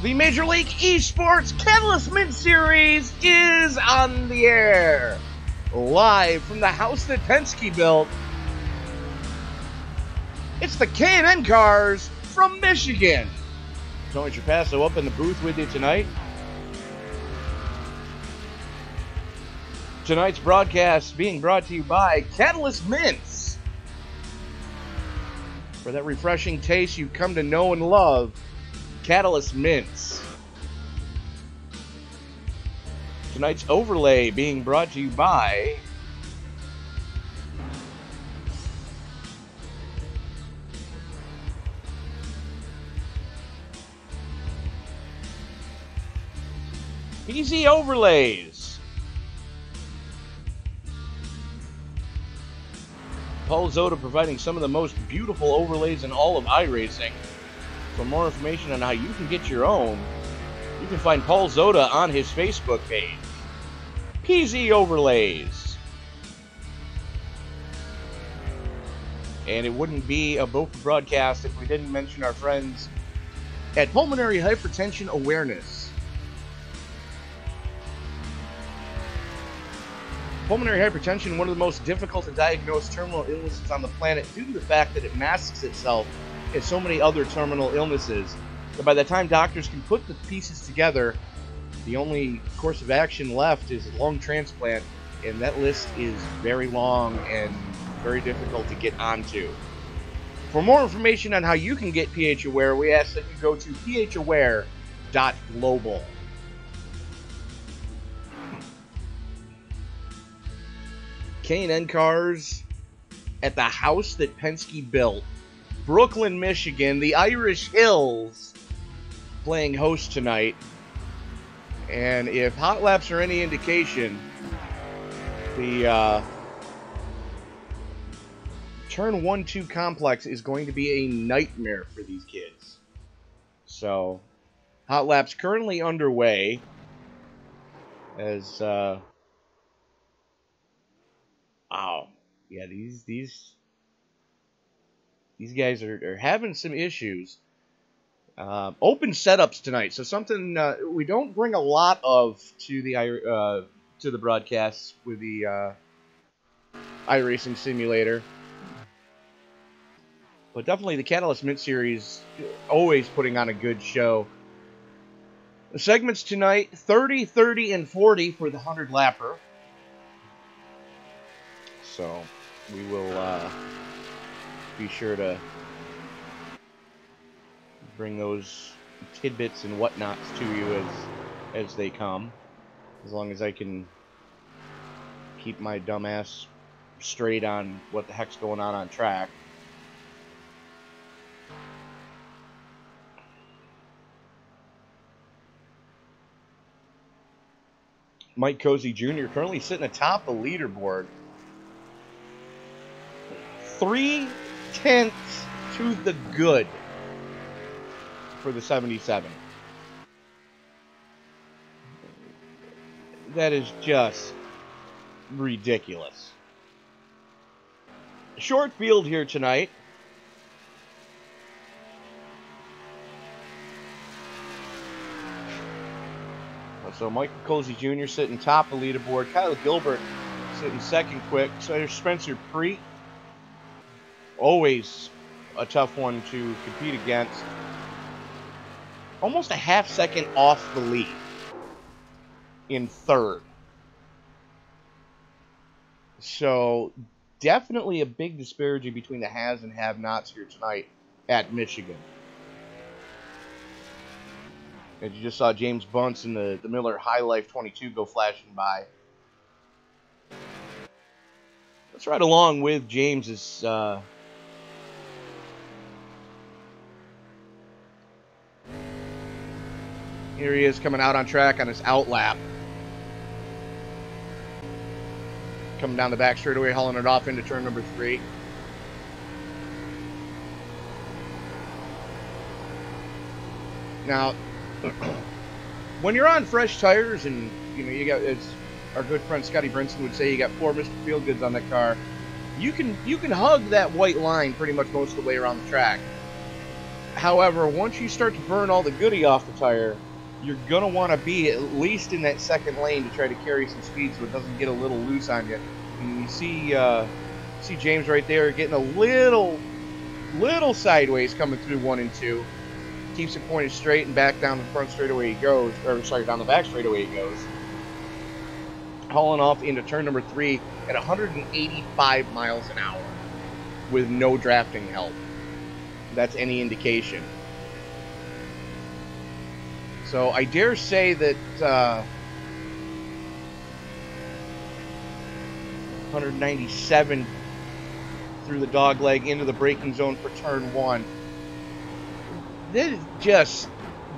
The Major League eSports Catalyst Mid-Series is on the air. Live from the house that Penske built. It's the K&N Cars from Michigan. Tony Trapasso up in the booth with you tonight. Tonight's broadcast being brought to you by Catalyst Mints. For that refreshing taste you've come to know and love, Catalyst Mints. Tonight's overlay being brought to you by Easy Overlays. Paul Zoda providing some of the most beautiful overlays in all of iRacing. For more information on how you can get your own, you can find Paul Zoda on his Facebook page. PZ Overlays. And it wouldn't be a BOFA broadcast if we didn't mention our friends at Pulmonary Hypertension Awareness. Pulmonary hypertension, one of the most difficult to diagnose terminal illnesses on the planet due to the fact that it masks itself as so many other terminal illnesses. But by the time doctors can put the pieces together, the only course of action left is a lung transplant, and that list is very long and very difficult to get onto. For more information on how you can get pH Aware, we ask that you go to phaware.global. K&N Cars at the house that Penske built. Brooklyn, Michigan, the Irish Hills playing host tonight. And if hot laps are any indication, the turn 1-2 complex is going to be a nightmare for these kids. So, hot laps currently underway as yeah, these guys are having some issues. Open setups tonight, so something we don't bring a lot of to the broadcasts with the iRacing simulator, but definitely the Catalyst Mint Series always putting on a good show. The segments tonight: 30, 30, and 40 for the 100-lapper. So we will be sure to bring those tidbits and whatnots to you as they come, as long as I can keep my dumb ass straight on what the heck's going on track. Mike Cozy Jr. currently sitting atop the leaderboard. 3/10 to the good for the 77. That is just ridiculous. Short field here tonight. So Michael Cozy Jr. sitting top of the leaderboard. Kyle Gilbert sitting second quick. So there's Spencer Preet. Always a tough one to compete against. Almost a half second off the lead in third. So definitely a big disparity between the haves and have-nots here tonight at Michigan. And you just saw James Bunce in the Miller High Life 22 go flashing by. Let's ride along with James's here he is coming out on track on his outlap. Coming down the back straightaway, hauling it off into turn number 3. Now, when you're on fresh tires and you got, as our good friend Scotty Brinson would say, you got 4 Mr. Feelgoods on that car, you can hug that white line pretty much most of the way around the track. However, once you start to burn all the goodie off the tire, you're going to want to be at least in that second lane to try to carry some speed so it doesn't get a little loose on you. And you see James right there getting a little sideways coming through 1 and 2. Keeps it pointed straight and back down the front straightaway he goes, or sorry, down the back straightaway he goes. Hauling off into turn number 3 at 185 miles an hour with no drafting help. That's any indication. So I dare say that 197 through the dog leg into the braking zone for turn 1. This just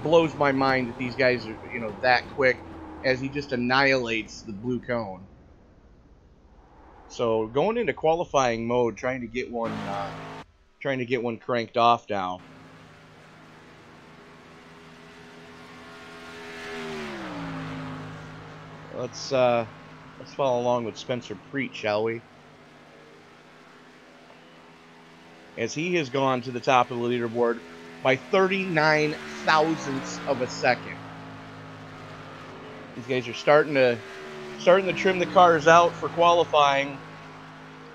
blows my mind that these guys are, that quick, as he just annihilates the blue cone. So going into qualifying mode, trying to get one cranked off now. Let's follow along with Spencer Preet, shall we? As he has gone to the top of the leaderboard by 39 thousandths of a second. These guys are starting to trim the cars out for qualifying.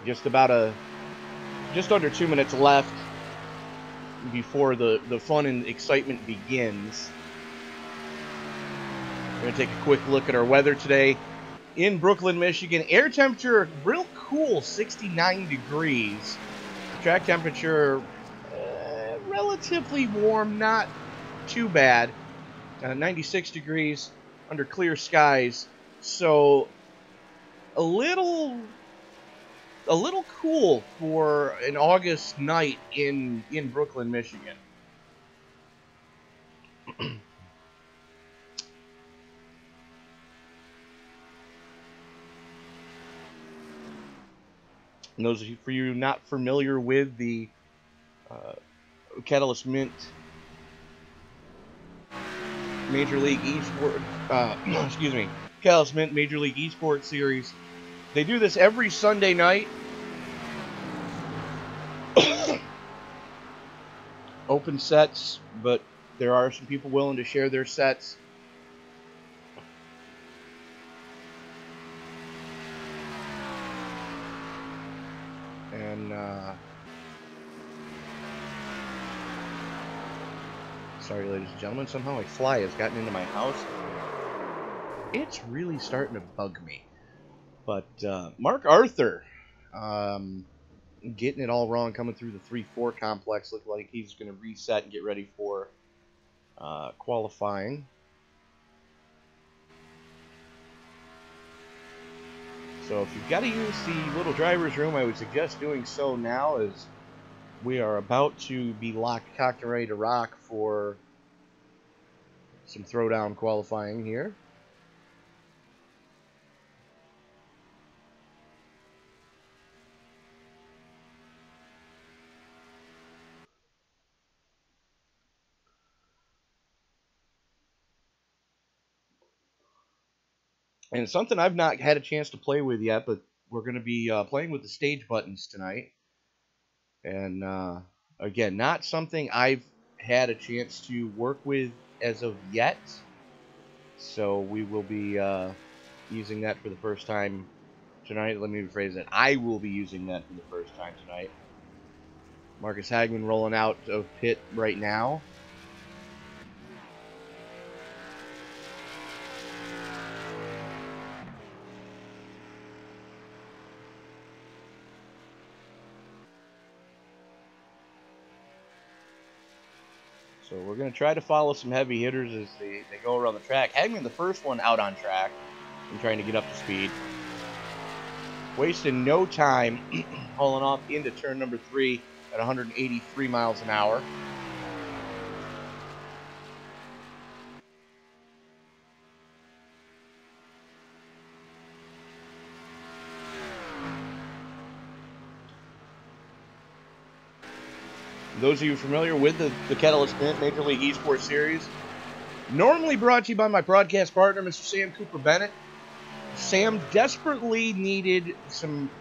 Just under 2 minutes left before the fun and excitement begins. We're going to take a quick look at our weather today in Brooklyn, Michigan. Air temperature real cool, 69 degrees. Track temperature relatively warm, not too bad. 96 degrees under clear skies. So a little cool for an August night in Brooklyn, Michigan. And those of you, for you not familiar with the Catalyst Mint Major League eSports, Catalyst Mint Major League eSports Series, they do this every Sunday night. Open sets, but there are some people willing to share their sets. And sorry, ladies and gentlemen, somehow a fly has gotten into my house. It's really starting to bug me. But Mark Arthur, getting it all wrong, coming through the 3-4 complex. Looked like he's going to reset and get ready for qualifying. So if you've got to use the little driver's room, I would suggest doing so now, as we are about to be cocked and ready to rock for some throwdown qualifying here. And it's something I've not had a chance to play with yet, but we're going to be playing with the stage buttons tonight. And again, not something I've had a chance to work with as of yet. So we will be using that for the first time tonight. Let me rephrase that. I will be using that for the first time tonight. Marcus Hagman rolling out of pit right now. So we're going to try to follow some heavy hitters as they go around the track. Hagman, the first one out on track and trying to get up to speed. Wasting no time, hauling off into turn number 3 at 183 miles an hour. Those of you familiar with the Catalyst Mint Major League eSports Series, normally brought to you by my broadcast partner, Mr. Sam Cooper Bennett. Sam desperately needed some,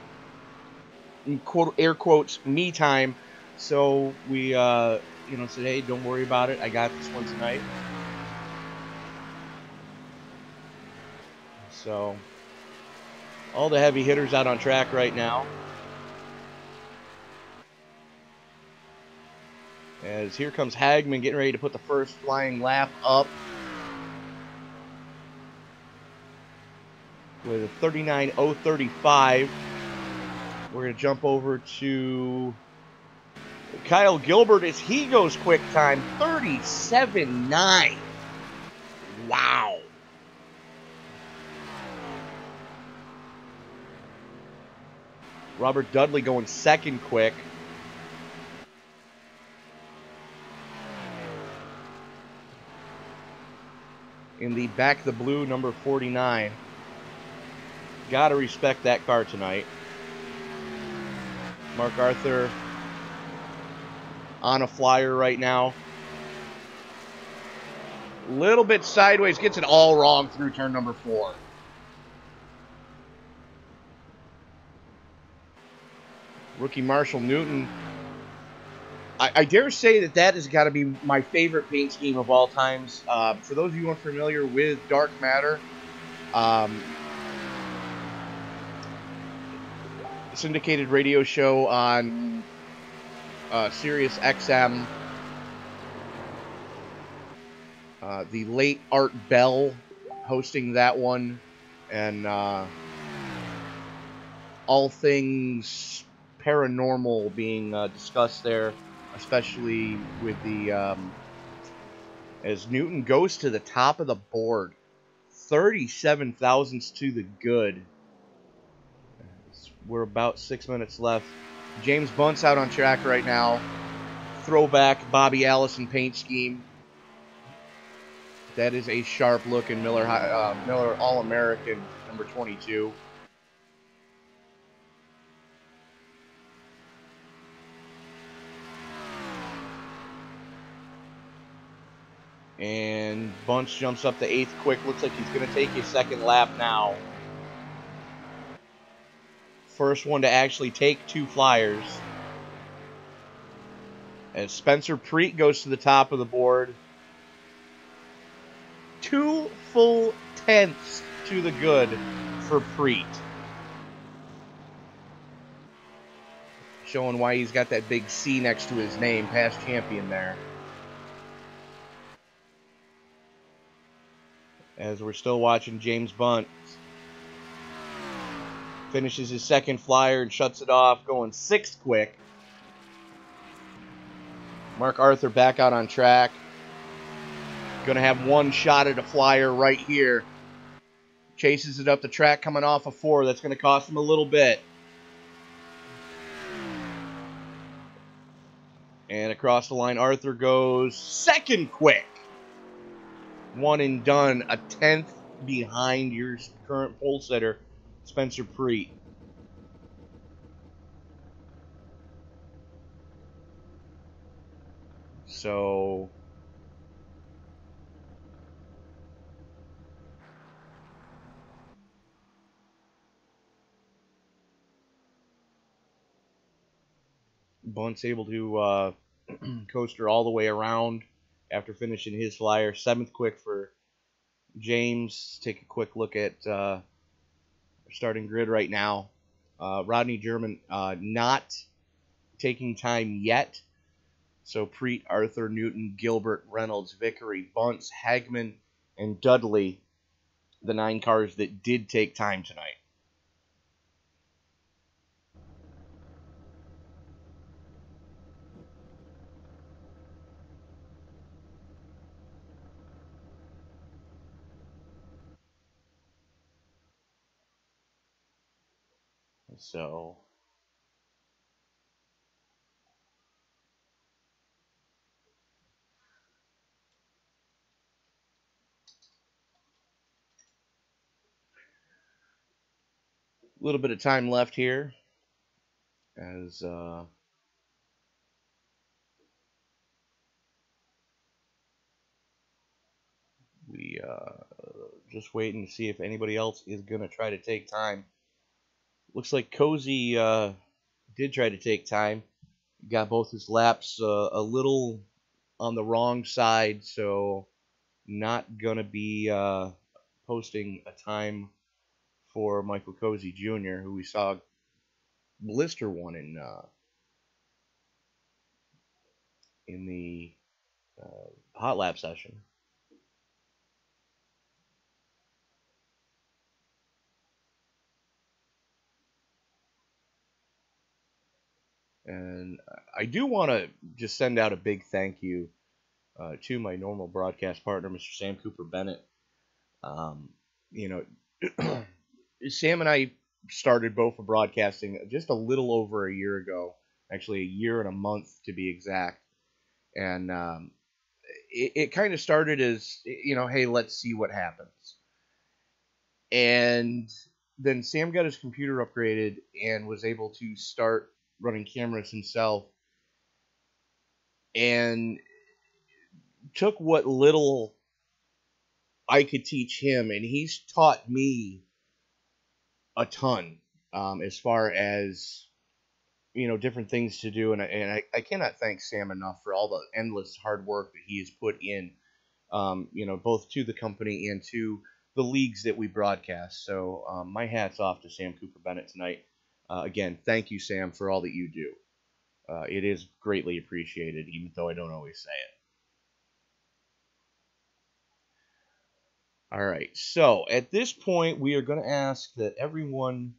quote, air quotes, me time, so we said, hey, don't worry about it. I got this one tonight. So, all the heavy hitters out on track right now. As here comes Hagman getting ready to put the first flying lap up with a 39.035. We're going to jump over to Kyle Gilbert as he goes quick time, 37.9. Wow. Robert Dudley going second quick. In the back the blue, number 49. Got to respect that car tonight. Mark Arthur on a flyer right now. Little bit sideways, gets it all wrong through turn number 4. Rookie Marshall Newton. I dare say that has got to be my favorite paint scheme of all times. For those of you unfamiliar with Dark Matter, syndicated radio show on Sirius XM. The late Art Bell hosting that one, and all things paranormal being discussed there, especially with the as Newton goes to the top of the board, 37 thousandths to the good. We're about 6 minutes left. James Bunt's out on track right now. Throwback Bobby Allison paint scheme. That is a sharp-looking Miller All-American number 22. And Bunch jumps up to 8th quick. Looks like he's going to take his second lap now. First one to actually take 2 flyers. As Spencer Preet goes to the top of the board. 2 full tenths to the good for Preet. Showing why he's got that big C next to his name, past champion there. As we're still watching James Bunt. Finishes his second flyer and shuts it off, going 6th quick. Mark Arthur back out on track. Going to have one shot at a flyer right here. Chases it up the track, coming off a 4. That's going to cost him a little bit. And across the line, Arthur goes second quick. One and done, a 10th behind your current pole sitter, Spencer Preet. So Bunt's able to coaster all the way around after finishing his flyer. 7th quick for James. Take a quick look at starting grid right now. Rodney German not taking time yet. So Preet, Arthur, Newton, Gilbert, Reynolds, Vickery, Bunce, Hagman, and Dudley, the 9 cars that did take time tonight. So a little bit of time left here as we just waiting to see if anybody else is going to try to take time. Looks like Cozy did try to take time. Got both his laps a little on the wrong side, so not going to be posting a time for Michael Cozy Jr., who we saw blister one in the hot lap session. And I do want to just send out a big thank you to my normal broadcast partner, Mr. Sam Cooper Bennett. You know, Sam and I started both of broadcasting just a little over a year ago, actually a year and a month to be exact. And it kind of started as, hey, let's see what happens. And then Sam got his computer upgraded and was able to start running cameras himself, and took what little I could teach him, and he's taught me a ton as far as different things to do, and I cannot thank Sam enough for all the endless hard work that he has put in, both to the company and to the leagues that we broadcast. So my hat's off to Sam Cooper Bennett tonight. Again, thank you, Sam, for all that you do. It is greatly appreciated, even though I don't always say it. All right, so at this point, we are going to ask that everyone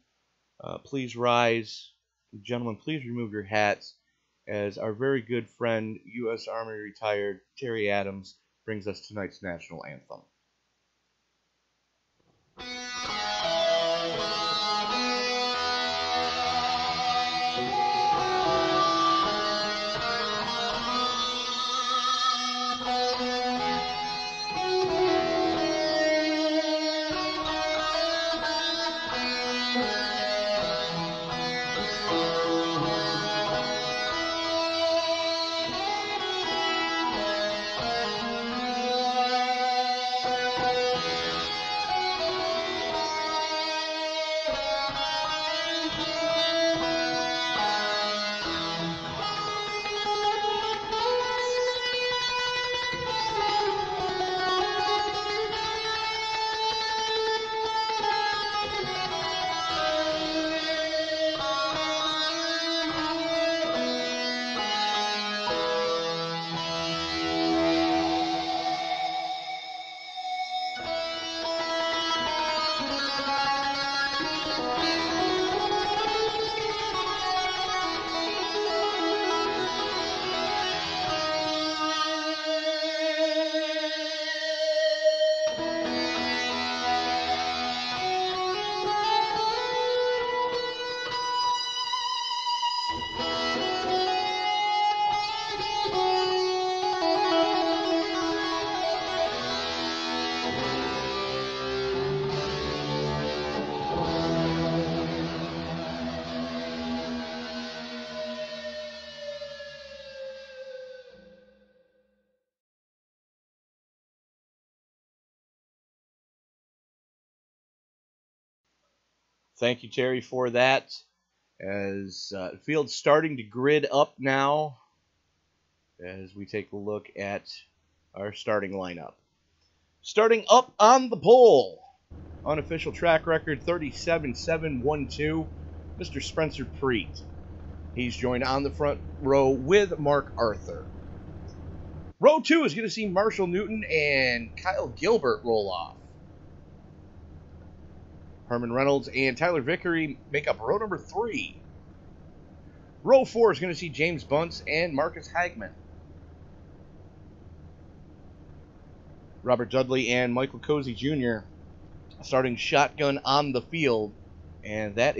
please rise. Gentlemen, please remove your hats as our very good friend, U.S. Army retired Terry Adams, brings us tonight's national anthem. Thank you, Terry, for that. As the field's starting to grid up now, as we take a look at our starting lineup. Starting up on the pole, unofficial track record 37.712, Mr. Spencer Preet. He's joined on the front row with Mark Arthur. Row 2 is going to see Marshall Newton and Kyle Gilbert roll off. Herman Reynolds and Tyler Vickery make up row number 3. Row 4 is going to see James Bunce and Marcus Hagman. Robert Dudley and Michael Cozy Jr. starting shotgun on the field, and that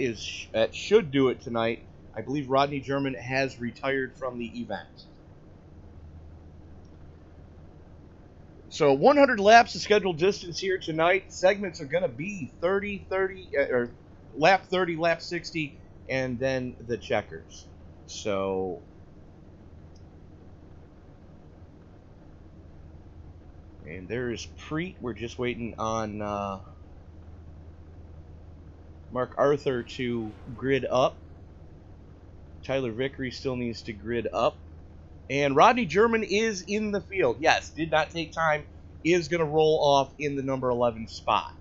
should do it tonight. I believe Rodney German has retired from the event. So 100 laps of scheduled distance here tonight. Segments are going to be 30, or lap 30, lap 60, and then the checkers. So and there is Preet. We're just waiting on Mark Arthur to grid up. Tyler Vickery still needs to grid up. And Rodney German is in the field. Yes, did not take time. Is going to roll off in the number 11 spot.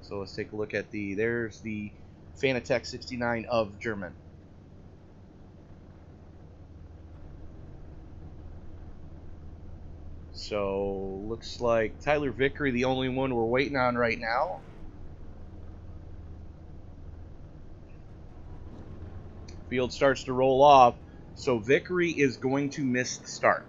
So let's take a look at there's the Fanatec 69 of German. So looks like Tyler Vickery, the only one we're waiting on right now. Field starts to roll off, so Vickery is going to miss the start.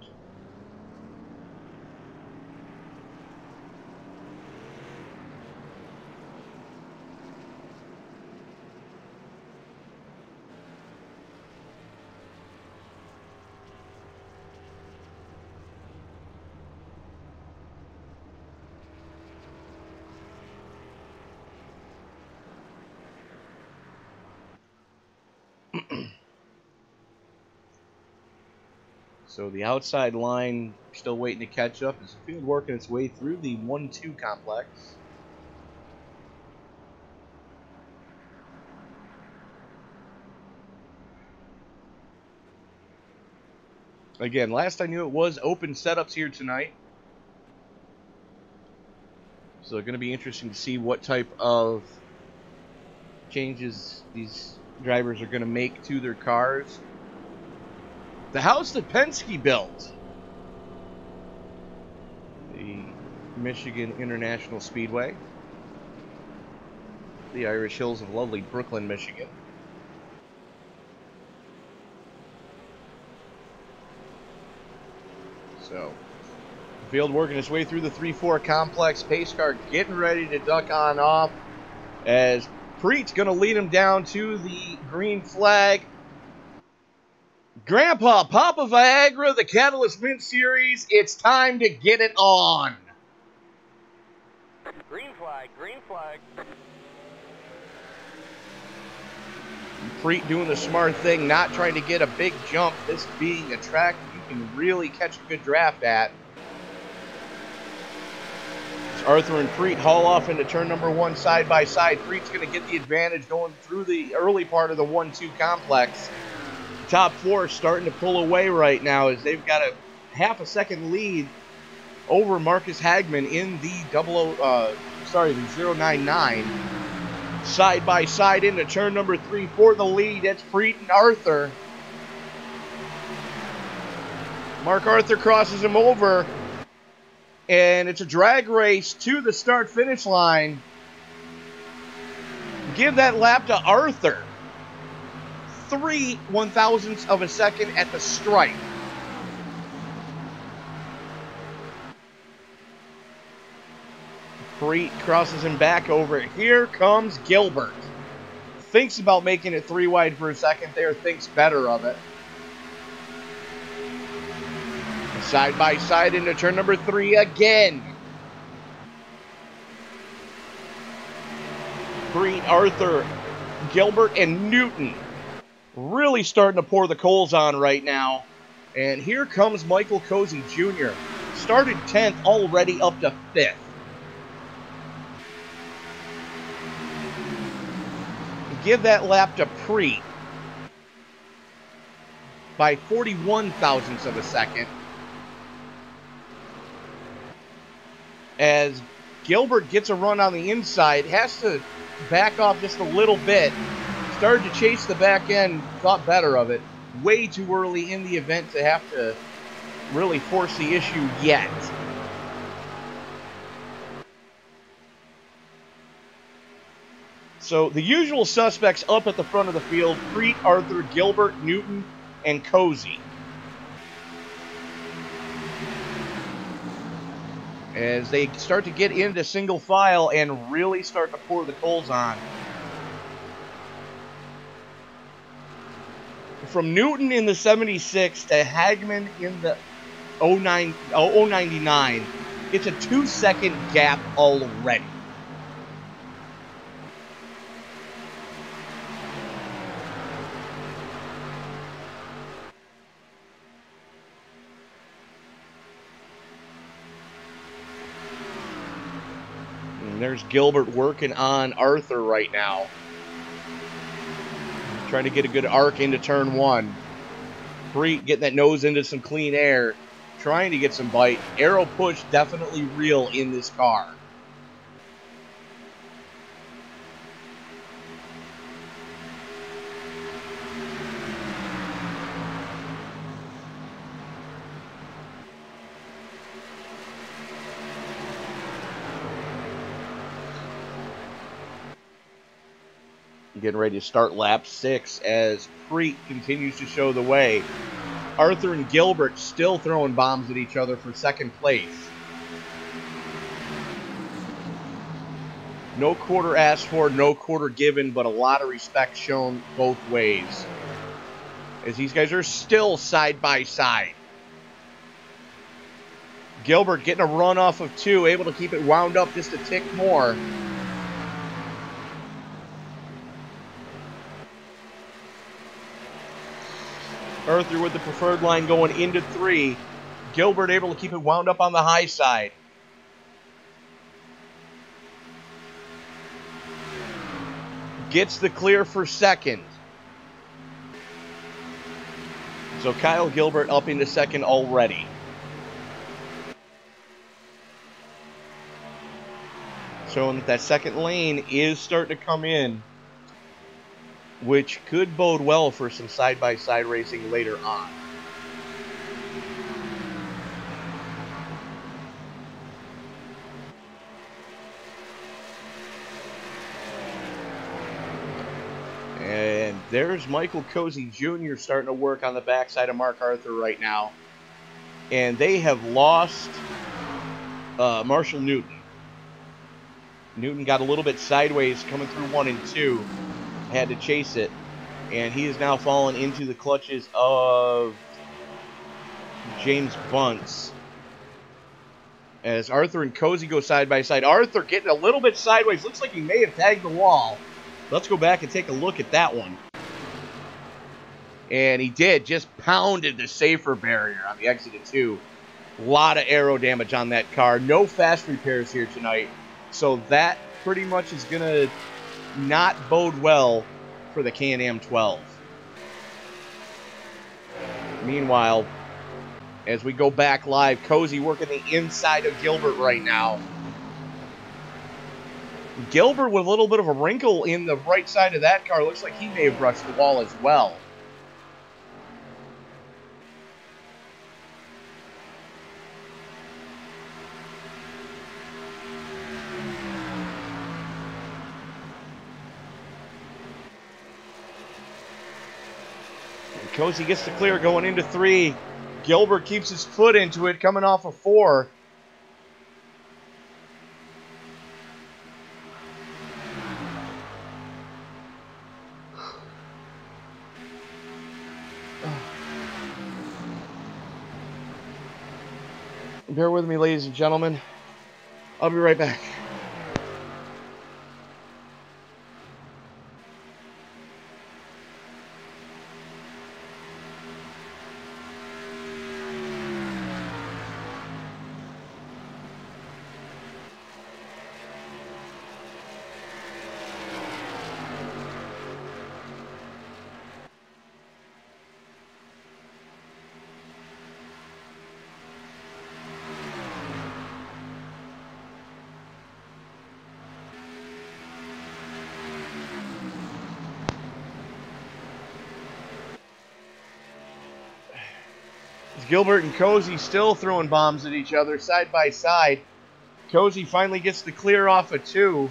So the outside line still waiting to catch up as the field working its way through the 1-2 complex. Again, last I knew it was open setups here tonight. So it's going to be interesting to see what type of changes these drivers are going to make to their cars. The house that Penske built, the Michigan International Speedway, the Irish Hills of lovely Brooklyn, Michigan. So, the field working its way through the 3-4 complex. Pace car getting ready to duck on off as Preet's going to lead him down to the green flag. Grandpa, Papa Viagra, the Catalyst Mint Series, it's time to get it on. Green flag, green flag. Preet doing the smart thing, not trying to get a big jump. This being a track you can really catch a good draft at. As Arthur and Preet haul off into turn number 1 side by side. Preet's going to get the advantage going through the early part of the 1-2 complex. Top 4 starting to pull away right now as they've got a half a second lead over Marcus Hagman in the 099. Side by side into turn number 3 for the lead. It's Preet and Arthur. Mark Arthur crosses him over, and it's a drag race to the start-finish line. Give that lap to Arthur. 3/1000ths of a second at the stripe. Preet crosses him back over. Here comes Gilbert. Thinks about making it 3 wide for a second there. Thinks better of it. Side by side into turn number 3 again. Preet, Arthur, Gilbert, and Newton really starting to pour the coals on right now. And here comes Michael Cozy Jr. Started 10th, already up to 5th. Give that lap to Preet by 41/1000ths of a second. As Gilbert gets a run on the inside, has to back off just a little bit. Started to chase the back end, thought better of it. Way too early in the event to have to really force the issue yet. So the usual suspects up at the front of the field: Preet, Arthur, Gilbert, Newton, and Cozy. As they start to get into single file and really start to pour the coals on. From Newton in the 76 to Hagman in the 099, it's a 2-second gap already. And there's Gilbert working on Arthur right now. Trying to get a good arc into turn 1. Preet getting that nose into some clean air, trying to get some bite. Aero push definitely real in this car. Getting ready to start lap 6 as Preet continues to show the way. Arthur and Gilbert still throwing bombs at each other for second place. No quarter asked for, no quarter given, but a lot of respect shown both ways. As these guys are still side by side. Gilbert getting a run off of 2, able to keep it wound up just a tick more. Arthur with the preferred line going into 3. Gilbert able to keep it wound up on the high side. Gets the clear for second. So Kyle Gilbert up into second already. Showing that second lane is starting to come in, which could bode well for some side-by-side racing later on. And there's Michael Cozy Jr. starting to work on the backside of Mark Arthur right now. And they have lost Marshall Newton. Newton got a little bit sideways coming through 1 and 2. Had to chase it. And he is now fallen into the clutches of James Bunce. As Arthur and Cozy go side by side. Arthur getting a little bit sideways. Looks like he may have tagged the wall. Let's go back and take a look at that one. And he did. Just pounded the safer barrier on the exit of 2. A lot of aero damage on that car. No fast repairs here tonight. So that pretty much is going to not bode well for the Can-Am 12. Meanwhile, as we go back live, Cozy working the inside of Gilbert right now. Gilbert with a little bit of a wrinkle in the right side of that car. Looks like he may have brushed the wall as well. Cozy gets the clear going into 3. Gilbert keeps his foot into it, coming off of 4. Bear with me, ladies and gentlemen. I'll be right back. Gilbert and Cozy still throwing bombs at each other side by side. Cozy finally gets the clear off of 2.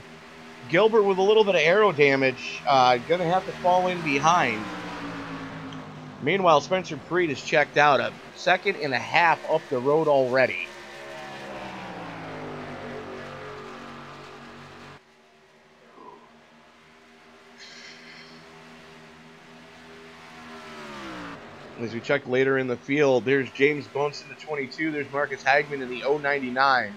Gilbert with a little bit of aero damage. Going to have to fall in behind. Meanwhile, Spencer Preet is checked out. A second and a half up the road already. As we check later in the field, there's James Bunce in the 22. There's Marcus Hagman in the 099.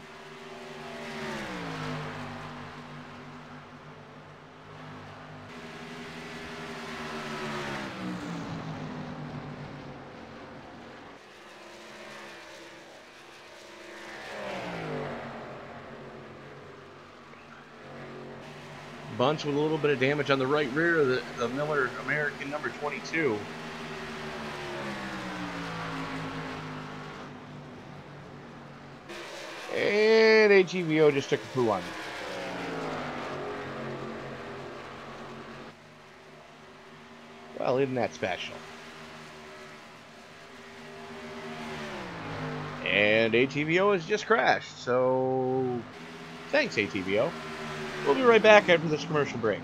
Bunch with a little bit of damage on the right rear of the Miller American number 22. And ATVO just took a poo on me. Well, isn't that special? And ATVO has just crashed, so thanks, ATVO. We'll be right back after this commercial break.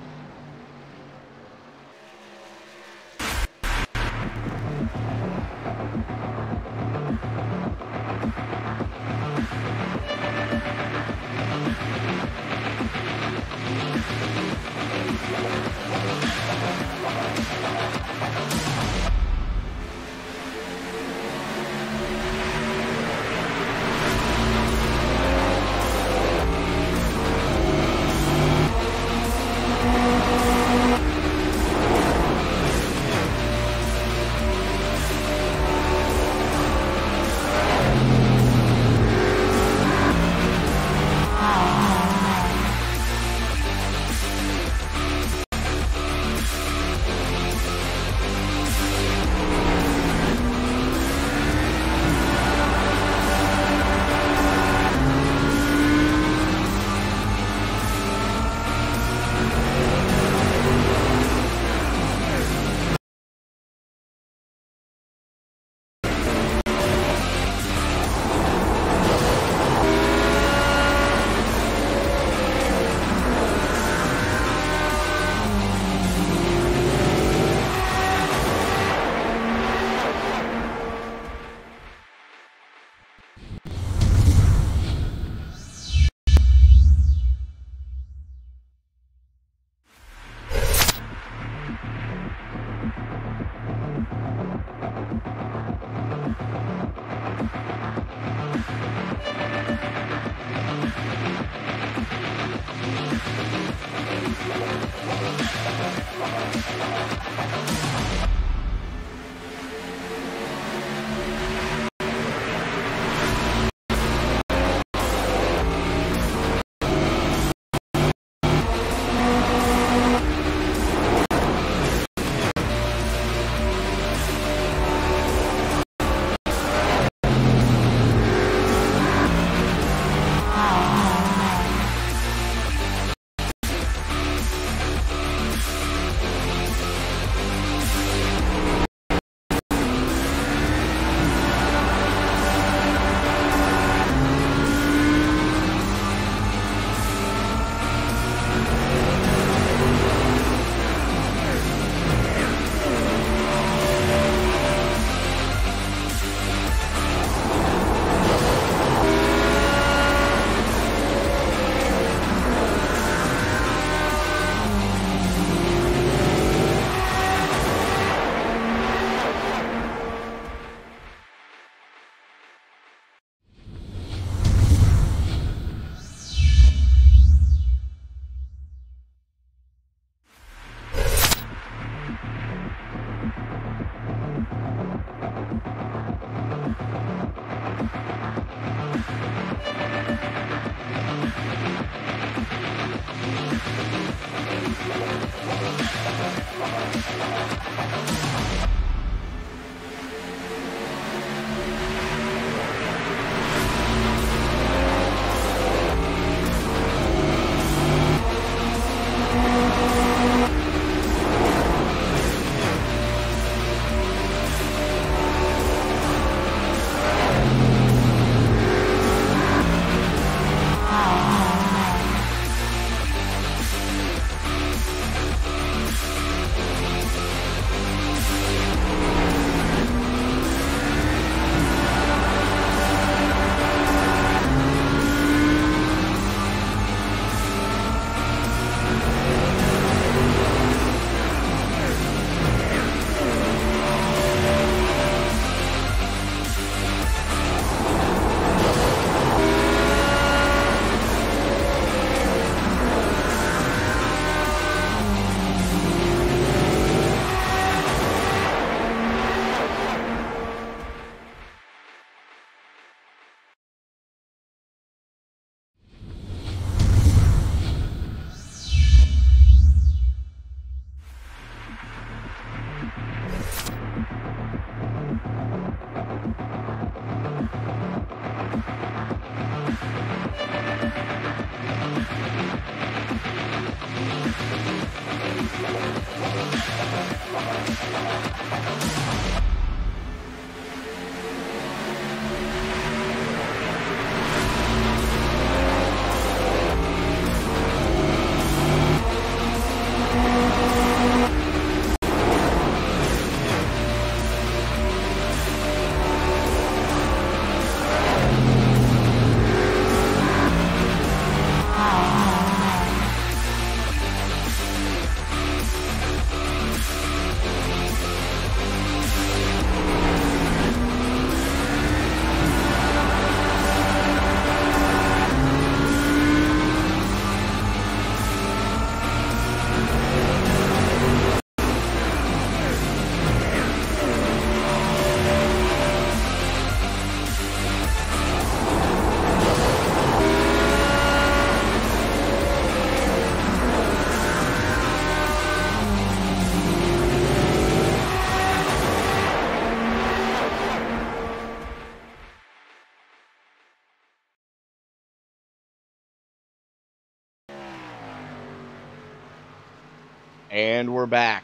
And we're back.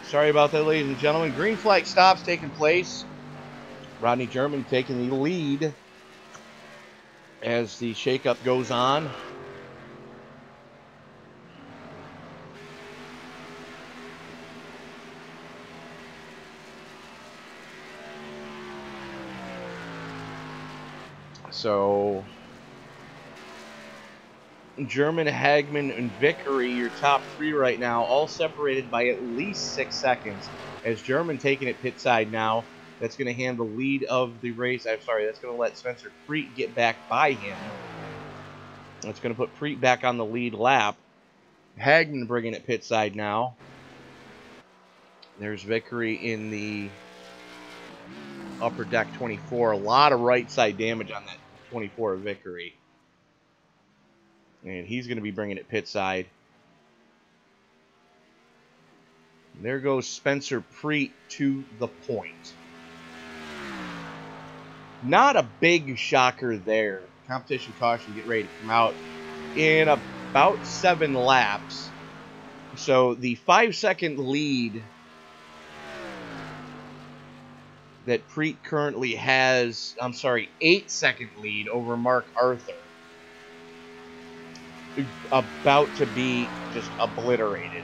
Sorry about that, ladies and gentlemen. Green flag stops taking place. Rodney German taking the lead as the shakeup goes on. So German, Hagman, and Vickery, your top three right now, all separated by at least 6 seconds. As German taking it pit side now, that's going to hand the lead of the race. I'm sorry, that's going to let Spencer Preet get back by him. That's going to put Preet back on the lead lap. Hagman bringing it pit side now. There's Vickery in the upper deck 24. A lot of right side damage on that 24 of Vickery. And he's going to be bringing it pit side. And there goes Spencer Preet to the point. Not a big shocker there. Competition caution, get ready to come out in about 7 laps. So the 5-second lead that Preet currently has, 8-second lead over Mark Arthur, about to be just obliterated.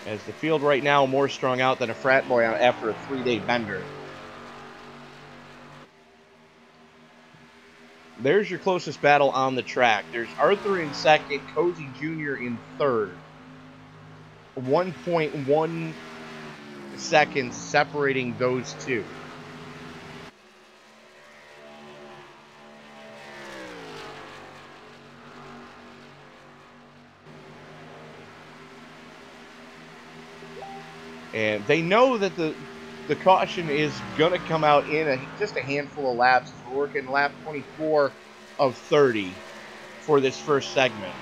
As the field right now more strung out than a frat boy after a 3-day bender. There's your closest battle on the track. There's Arthur in second, Cozy Jr. in third. 1.1 seconds separating those two. And they know that the caution is going to come out in just a handful of laps. We're working lap 24 of 30 for this first segment.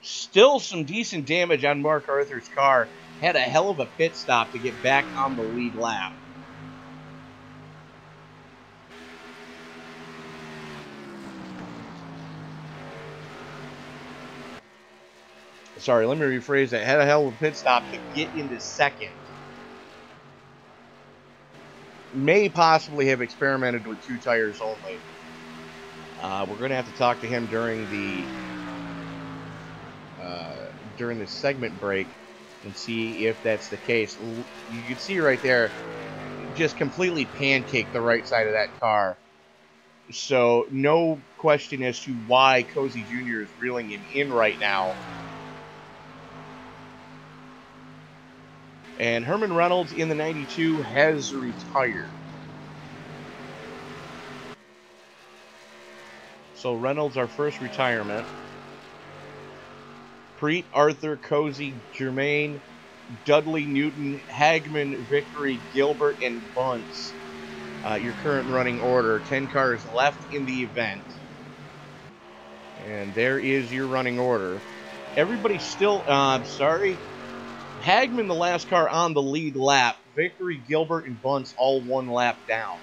Still some decent damage on Mark Arthur's car. Had a hell of a pit stop to get back on the lead lap. Sorry, let me rephrase that. Had a hell of a pit stop to get into second. May possibly have experimented with 2 tires only. We're going to have to talk to him during the segment break and see if that's the case. You can see right there, just completely pancaked the right side of that car. So no question as to why Cozy Jr. is reeling him in right now. And Herman Reynolds in the 92 has retired. So Reynolds, our first retirement. Preet, Arthur, Cozy, Germain, Dudley, Newton, Hagman, Vickery, Gilbert, and Bunce. Your current running order. 10 cars left in the event. And there is your running order. Everybody's still, Hagman Hagman, the last car on the lead lap. Vickery, Gilbert, and Bunce all 1 lap down.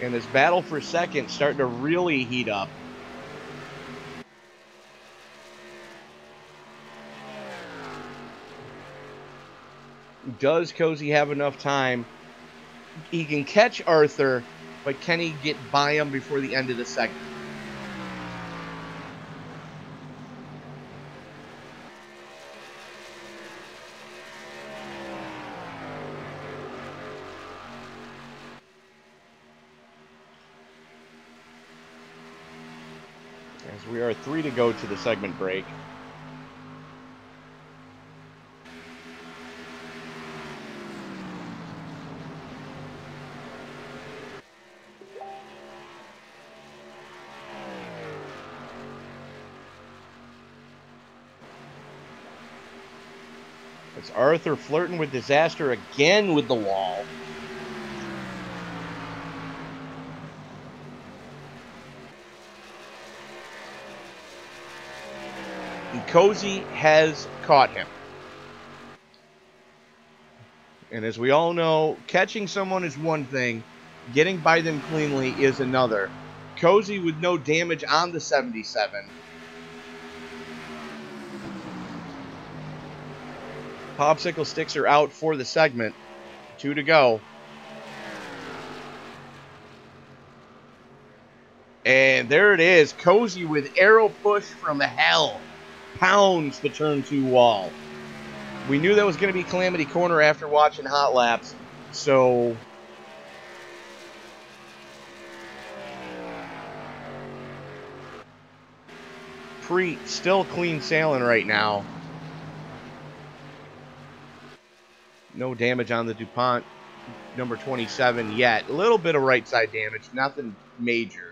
And this battle for second starting to really heat up. Does Cozy have enough time? He can catch Arthur, but can he get by him before the end of the segment? As we are 3 to go to the segment break. It's Arthur flirting with disaster again with the wall. And Cozy has caught him. And as we all know, catching someone is one thing, getting by them cleanly is another. Cozy with no damage on the 77. Popsicle sticks are out for the segment. 2 to go. And there it is. Cozy with arrow push from hell. Pounds the turn 2 wall. We knew that was going to be Calamity Corner after watching Hot Laps. So Preet still clean sailing right now. No damage on the DuPont number 27 yet. A little bit of right side damage, nothing major.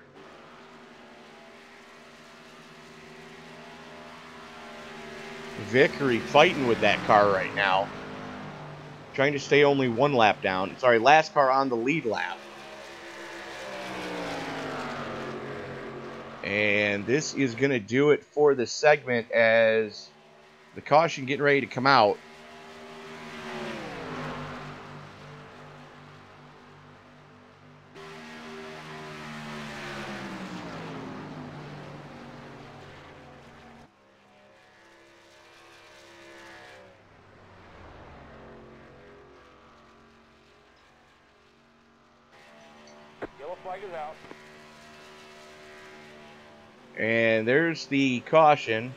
Vickery fighting with that car right now. Trying to stay only 1 lap down. Sorry, last car on the lead lap. And this is going to do it for the segment as the caution getting ready to come out. Yellow flag is out. And there's the caution.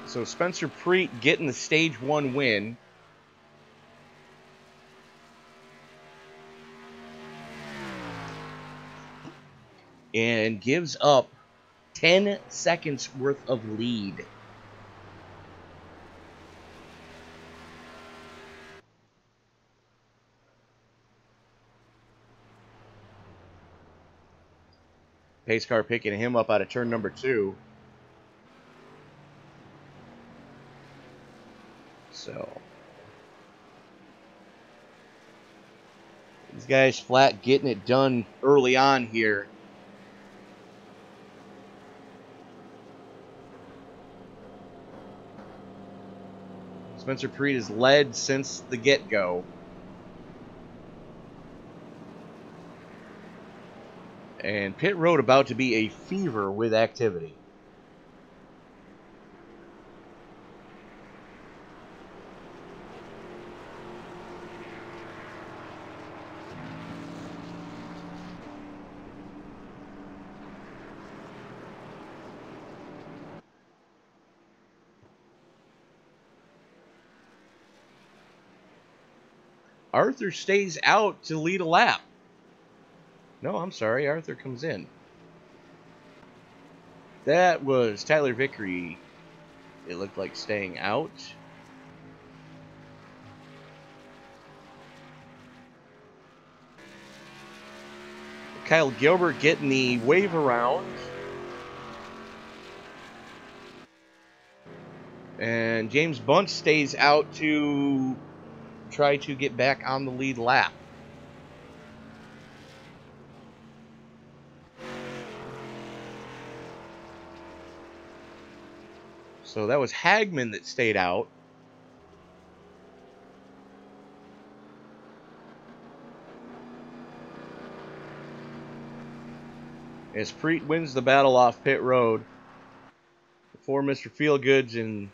So Spencer Preet getting the stage 1 win. And gives up 10 seconds worth of lead. Pace car picking him up out of turn number 2. So these guys flat getting it done early on here. Spencer Preet has led since the get-go. And pit road about to be a fever with activity. Arthur stays out to lead a lap. No, I'm sorry. Arthur comes in. That was Tyler Vickery. It looked like staying out. Kyle Gilbert getting the wave around. And James Bunce stays out to try to get back on the lead lap. So that was Hagman that stayed out. As Preet wins the battle off pit road for Mr. Feelgoods and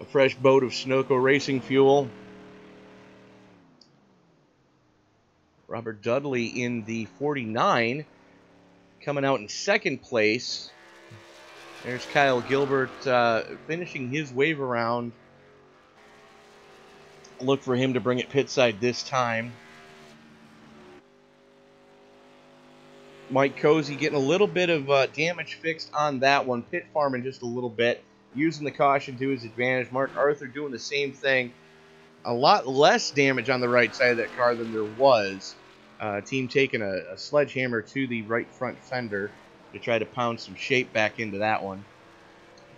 a fresh boat of Sunoco racing fuel. Robert Dudley in the 49 coming out in second place. There's Kyle Gilbert finishing his wave around. Look for him to bring it pit side this time. Mike Cozy getting a little bit of damage fixed on that one. Pit farming just a little bit. Using the caution to his advantage. Mark Arthur doing the same thing. A lot less damage on the right side of that car than there was. Team taking a sledgehammer to the right front fender to try to pound some shape back into that one.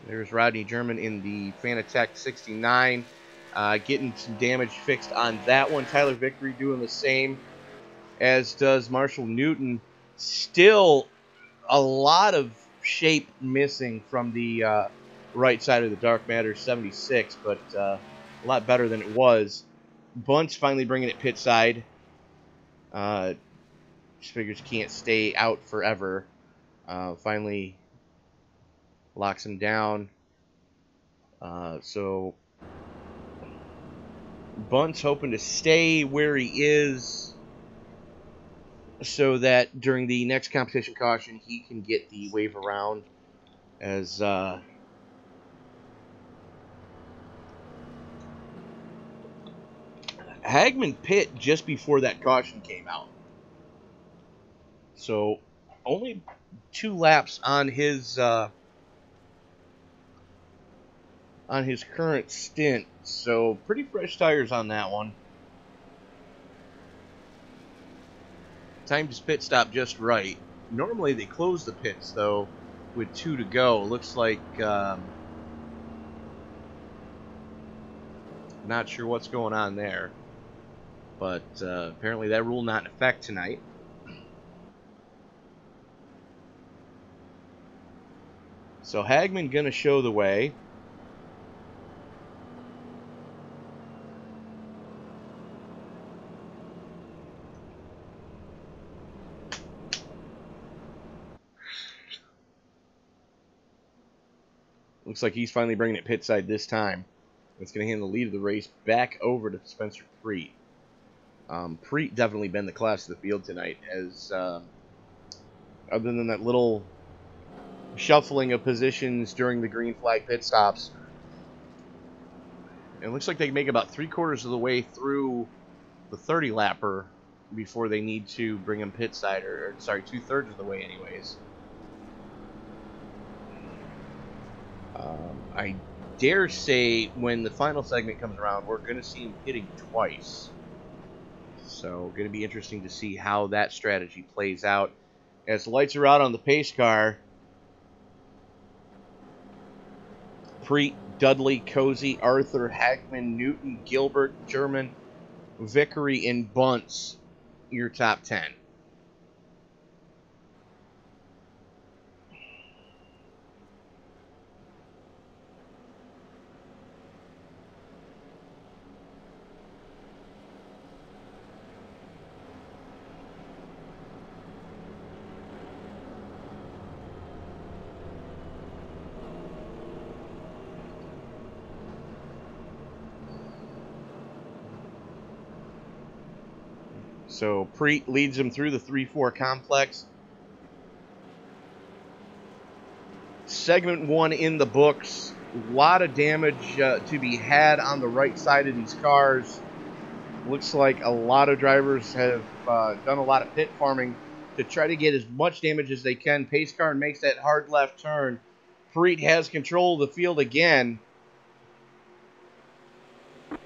There's Rodney German in the Fanatec 69. Getting some damage fixed on that one. Tyler Vickery doing the same, as does Marshall Newton. Still a lot of shape missing from the right side of the Dark Matter 76, but a lot better than it was. Bunce finally bringing it pit side. Just figures can't stay out forever. Finally locks him down. So Bunce hoping to stay where he is so that during the next competition caution he can get the wave around, as Hagman pit just before that caution came out. So only 2 laps on his current stint. So pretty fresh tires on that one. Timed his pit stop just right. Normally they close the pits though with 2 to go. Looks like not sure what's going on there, but apparently that rule not in effect tonight. So Hagman gonna show the way. Looks like he's finally bringing it pit side this time. It's going to hand the lead of the race back over to Spencer Preet. Preet definitely been the class of the field tonight, as other than that little shuffling of positions during the green flag pit stops. It looks like they make about 3/4 of the way through the 30-lapper before they need to bring him pit side, or sorry, 2/3 of the way anyways. I dare say when the final segment comes around, we're going to see him pitting twice. So going to be interesting to see how that strategy plays out. As the lights are out on the pace car, Preet, Dudley, Cozy, Arthur, Hagman, Newton, Gilbert, German, Vickery, and Bunce, your top 10. So Preet leads him through the 3-4 complex. Segment 1 in the books. A lot of damage to be had on the right side of these cars. Looks like a lot of drivers have done a lot of pit farming to try to get as much damage as they can. Pace car makes that hard left turn. Preet has control of the field again.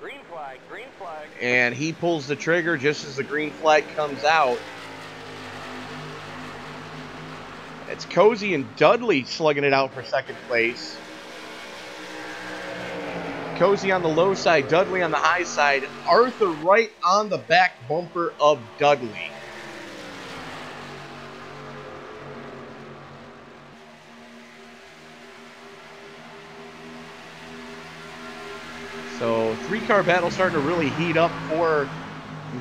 Green flag, green flag. And he pulls the trigger just as the green flag comes out. It's Cozy and Dudley slugging it out for second place. Cozy on the low side, Dudley on the high side. Arthur right on the back bumper of Dudley. So, three-car battle starting to really heat up for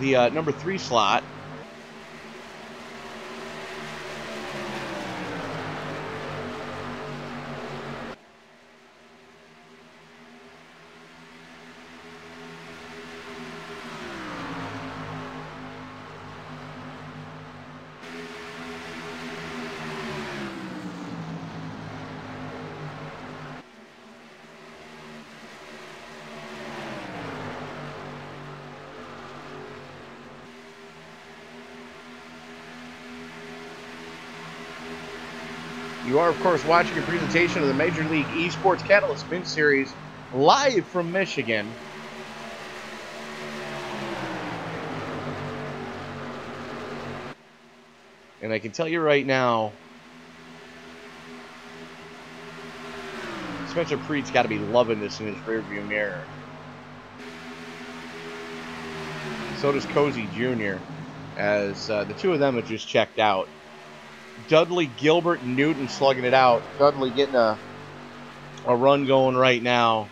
the number 3 slot. You are, of course, watching a presentation of the Major League eSports Catalyst Spin Series live from Michigan. And I can tell you right now, Spencer Preet's got to be loving this in his rearview mirror. So does Cozy Jr., as the two of them have just checked out. Dudley, Gilbert, and Newton slugging it out. Dudley getting a run going right now.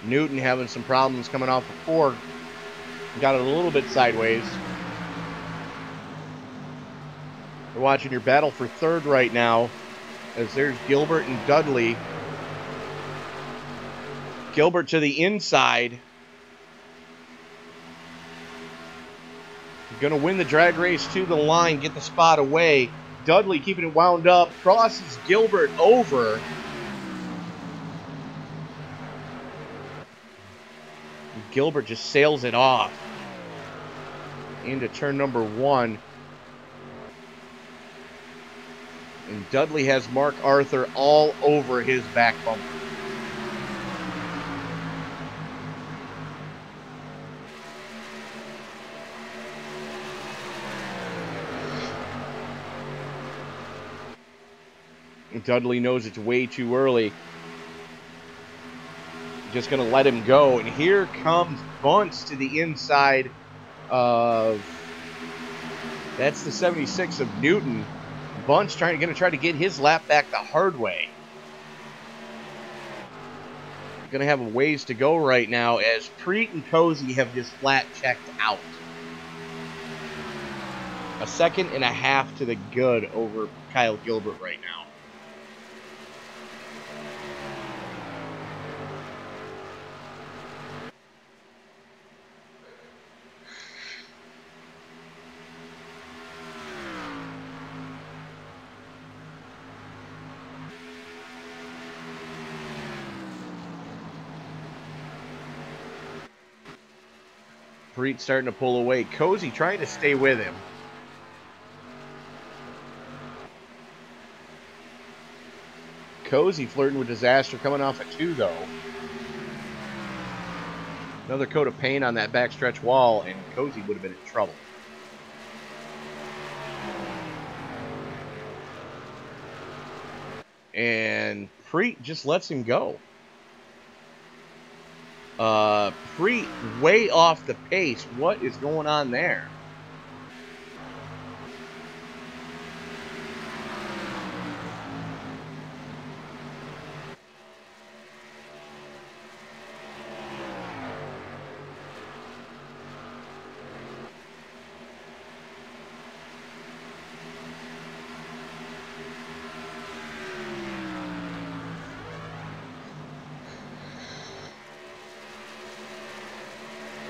Newton having some problems coming off the four. Got it a little bit sideways. You're watching your battle for third right now, as there's Gilbert and Dudley. Gilbert to the inside. Going to win the drag race to the line, get the spot away. Dudley keeping it wound up, crosses Gilbert over. Gilbert just sails it off into turn number 1. And Dudley has Mark Arthur all over his back bumper. Dudley knows it's way too early. Just going to let him go. And here comes Bunce to the inside of... That's the 76 of Newton. Bunce going to try to get his lap back the hard way. Going to have a ways to go right now, as Preet and Cozy have just flat checked out. A second and a half to the good over Kyle Gilbert right now. Preet starting to pull away. Cozy trying to stay with him. Cozy flirting with disaster, coming off a 2, though. Another coat of paint on that backstretch wall, and Cozy would have been in trouble. And Preet just lets him go. Preet way off the pace. What is going on there?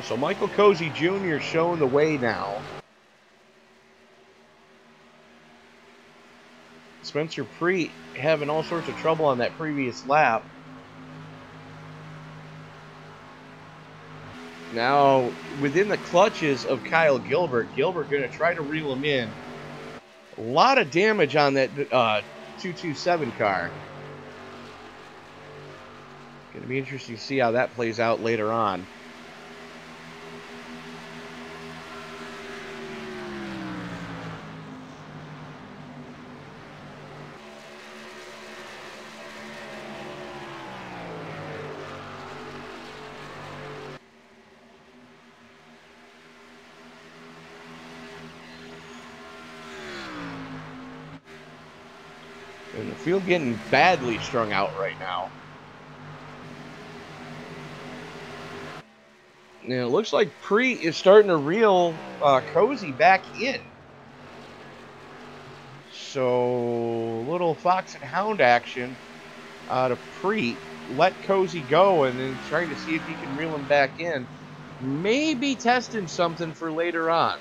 So Michael Cozy Jr. showing the way now. Spencer Preet having all sorts of trouble on that previous lap. Now, within the clutches of Kyle Gilbert, Gilbert going to try to reel him in. A lot of damage on that 227 car. Going to be interesting to see how that plays out later on. And the field getting badly strung out right now. And it looks like Preet is starting to reel Cozy back in. So, little fox and hound action out of Preet. Let Cozy go and then trying to see if he can reel him back in. Maybe testing something for later on.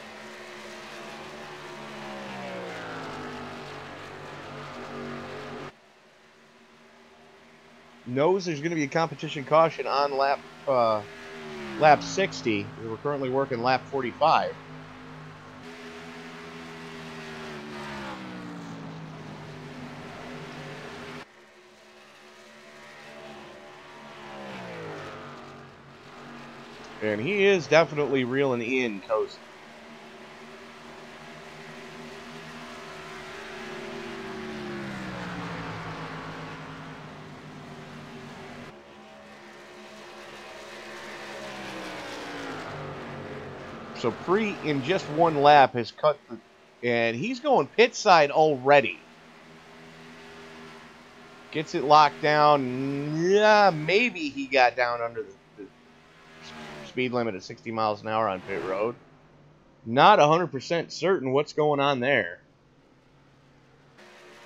Knows there's going to be a competition caution on lap 60. We're currently working lap 45. And he is definitely reeling in Cozy. So Preet in just one lap has cut the, and he's going pit side already. Gets it locked down. Yeah, maybe he got down under the speed limit at 60 miles an hour on pit road. Not 100% certain what's going on there.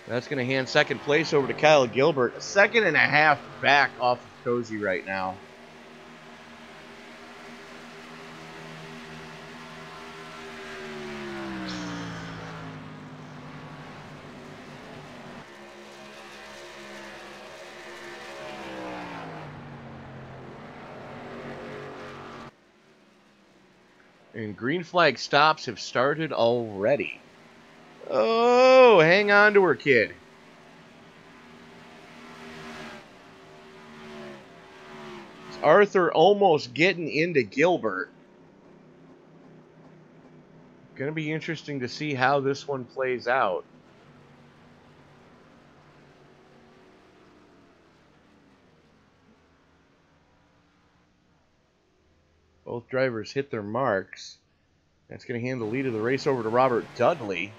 That's going to hand second place over to Kyle Gilbert. A second and a half back off of Cozy right now. And green flag stops have started already. Oh, hang on to her, kid. It's Arthur almost getting into Gilbert. Going to be interesting to see how this one plays out. Both drivers hit their marks. That's going to hand the lead of the race over to Robert Dudley.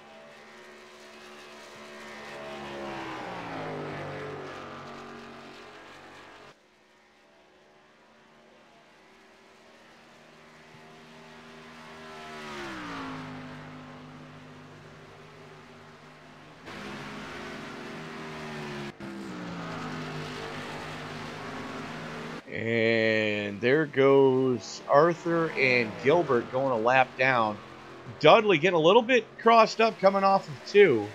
And there goes Arthur and Gilbert going a lap down. Dudley getting a little bit crossed up coming off of 2.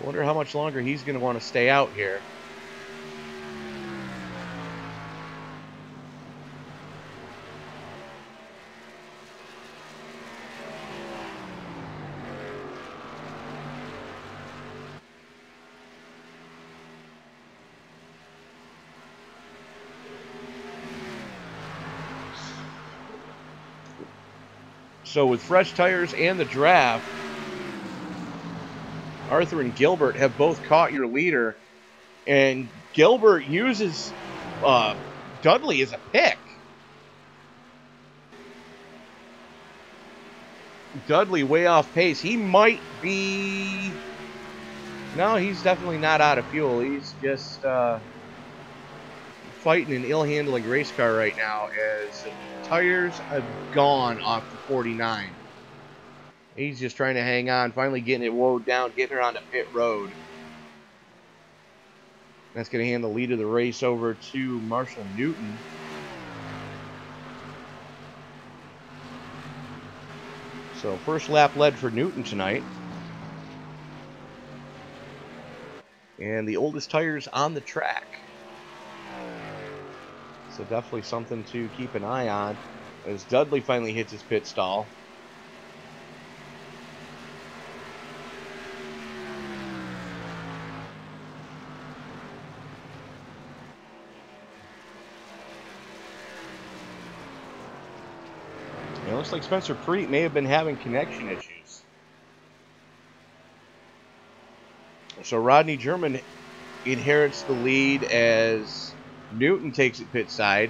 Wonder how much longer he's going to want to stay out here. So with fresh tires and the draft, Arthur and Gilbert have both caught your leader. And Gilbert uses Dudley as a pick. Dudley way off pace. He might be... No, he's definitely not out of fuel. He's just fighting an ill-handling race car right now as tires have gone off the 49. He's just trying to hang on, finally getting it woed down, getting her onto pit road. That's going to hand the lead of the race over to Marshall Newton. So first lap led for Newton tonight. And the oldest tires on the track. So definitely something to keep an eye on as Dudley finally hits his pit stall. It looks like Spencer Preet may have been having connection issues. So Rodney German inherits the lead as Newton takes it pit side.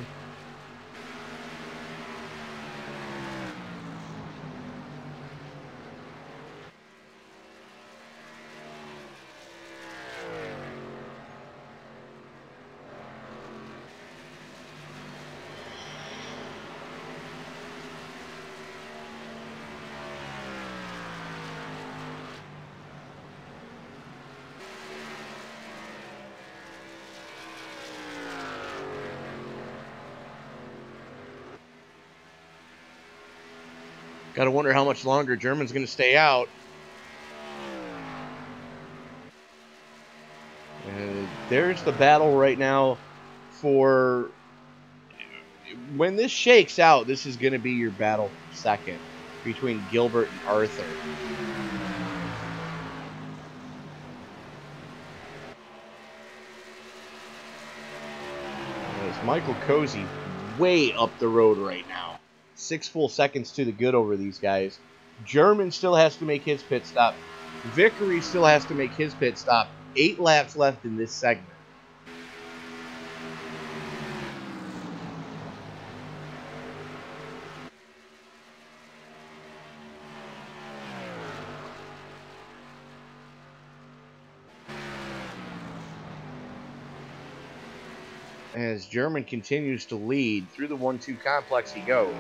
Got to wonder how much longer German's going to stay out. And there's the battle right now for... When this shakes out, this is going to be your battle for second between Gilbert and Arthur. There's Michael Cozy way up the road right now. 6 full seconds to the good over these guys. German still has to make his pit stop. Vickery still has to make his pit stop. 8 laps left in this segment. As German continues to lead through the 1-2 complex, he goes.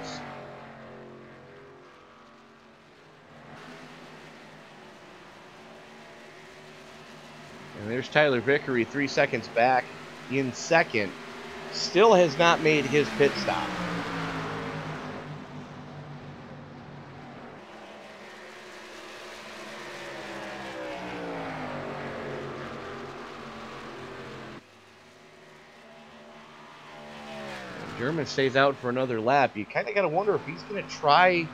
And there's Tyler Vickery 3 seconds back in second. Still has not made his pit stop. German stays out for another lap. You kind of got to wonder if he's going to try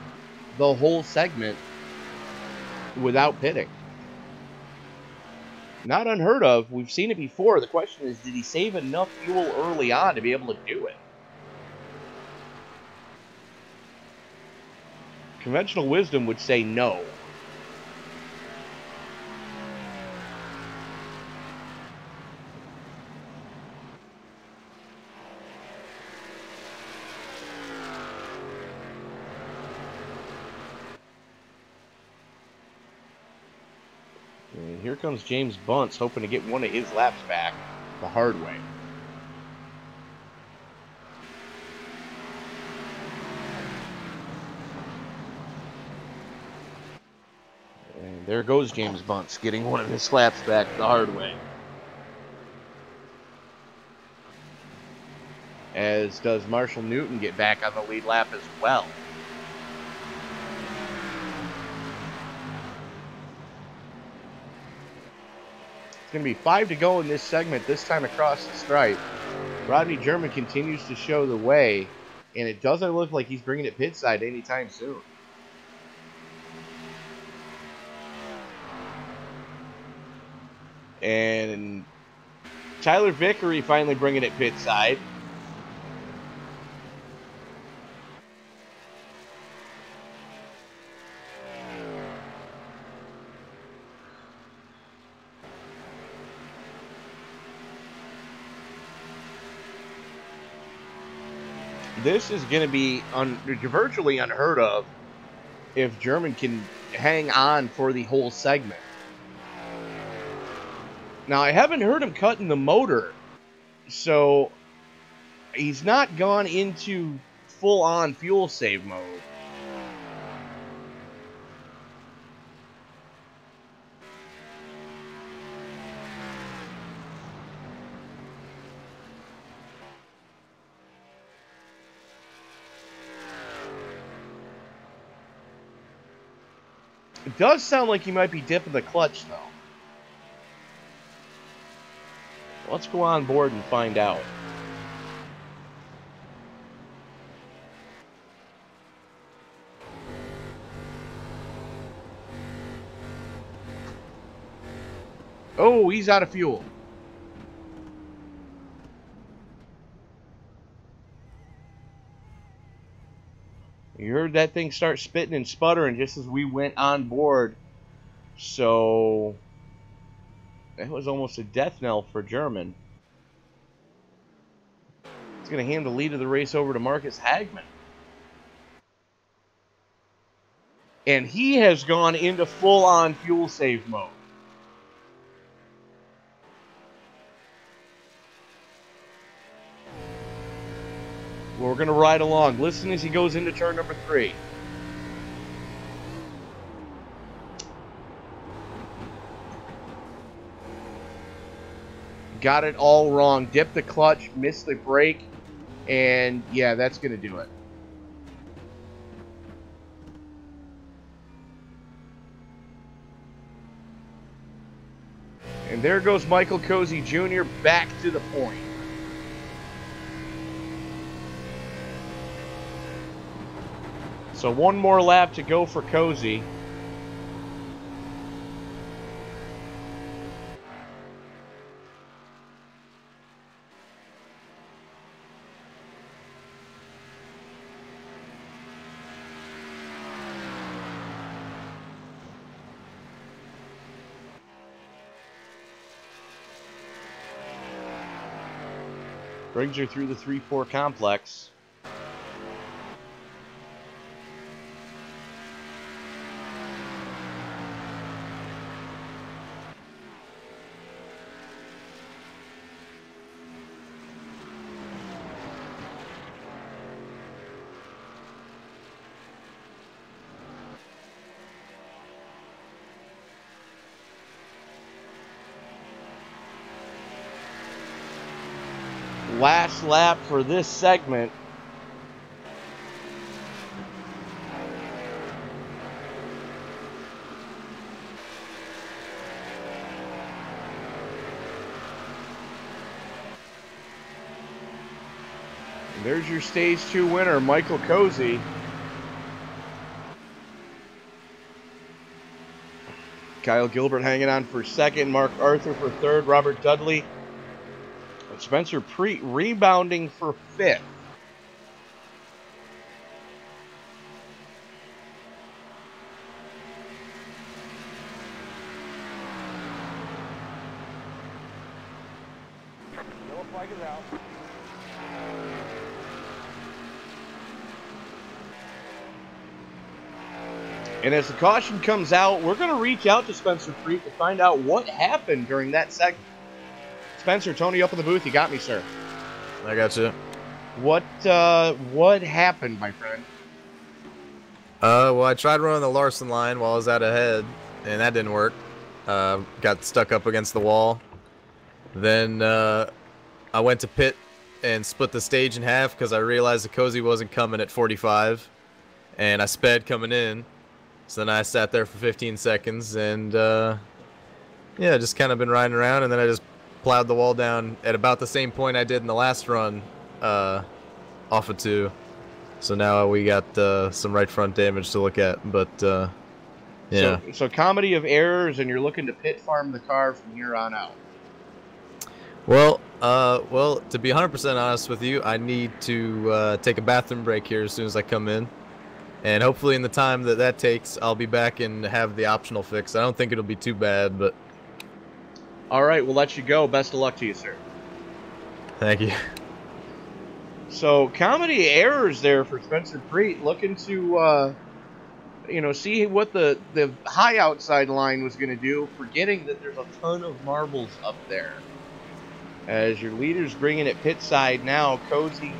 the whole segment without pitting. Not unheard of. We've seen it before. The question is, did he save enough fuel early on to be able to do it? Conventional wisdom would say no. And here comes James Bunce, hoping to get one of his laps back the hard way. And there goes James Bunce, getting one of his laps back the hard way. As does Marshall Newton get back on the lead lap as well. It's going to be 5 to go in this segment, this time across the stripe. Rodney German continues to show the way, and it doesn't look like he's bringing it pit side anytime soon. And Tyler Vickery finally bringing it pit side. This is going to be virtually unheard of if German can hang on for the whole segment. Now, I haven't heard him cutting the motor, so he's not gone into full-on fuel save mode. It does sound like he might be dipping the clutch, though. Let's go on board and find out. Oh, he's out of fuel. You heard that thing start spitting and sputtering just as we went on board. So that was almost a death knell for German. He's going to hand the lead of the race over to Marcus Hagman. And he has gone into full-on fuel save mode. Well, we're going to ride along. Listen as he goes into turn number 3. Got it all wrong. Dipped the clutch, missed the brake, and yeah, that's going to do it. And there goes Michael Cozy Jr. back to the point. So one more lap to go for Cozy. Brings her through the 3-4 complex. Last lap for this segment. And there's your stage 2 winner, Michael Cozy. Kyle Gilbert hanging on for second, Mark Arthur for third, Robert Dudley and Spencer Preet rebounding for fifth. Yellow flag is out. And as the caution comes out, we're going to reach out to Spencer Preet to find out what happened during that segment. Spencer, Tony up in the booth. You got me, sir. I got you. What happened, my friend? Well, I tried running the Larson line while I was out ahead, and that didn't work. Got stuck up against the wall. Then I went to pit and split the stage in half because I realized the Cozy wasn't coming at 45, and I sped coming in. So then I sat there for 15 seconds, and yeah, just kind of been riding around, and then I just plowed the wall down at about the same point I did in the last run off of 2. So now we got some right front damage to look at, but yeah. So comedy of errors, and you're looking to pit farm the car from here on out. Well, to be 100% honest with you, I need to take a bathroom break here as soon as I come in. And hopefully in the time that takes, I'll be back and have the optional fix. I don't think it'll be too bad, but... All right, we'll let you go. Best of luck to you, sir. Thank you. So, comedy errors there for Spencer Preet, looking to, see what the high outside line was going to do, forgetting that there's a ton of marbles up there. As your leader's bringing it pit side now, Cozy,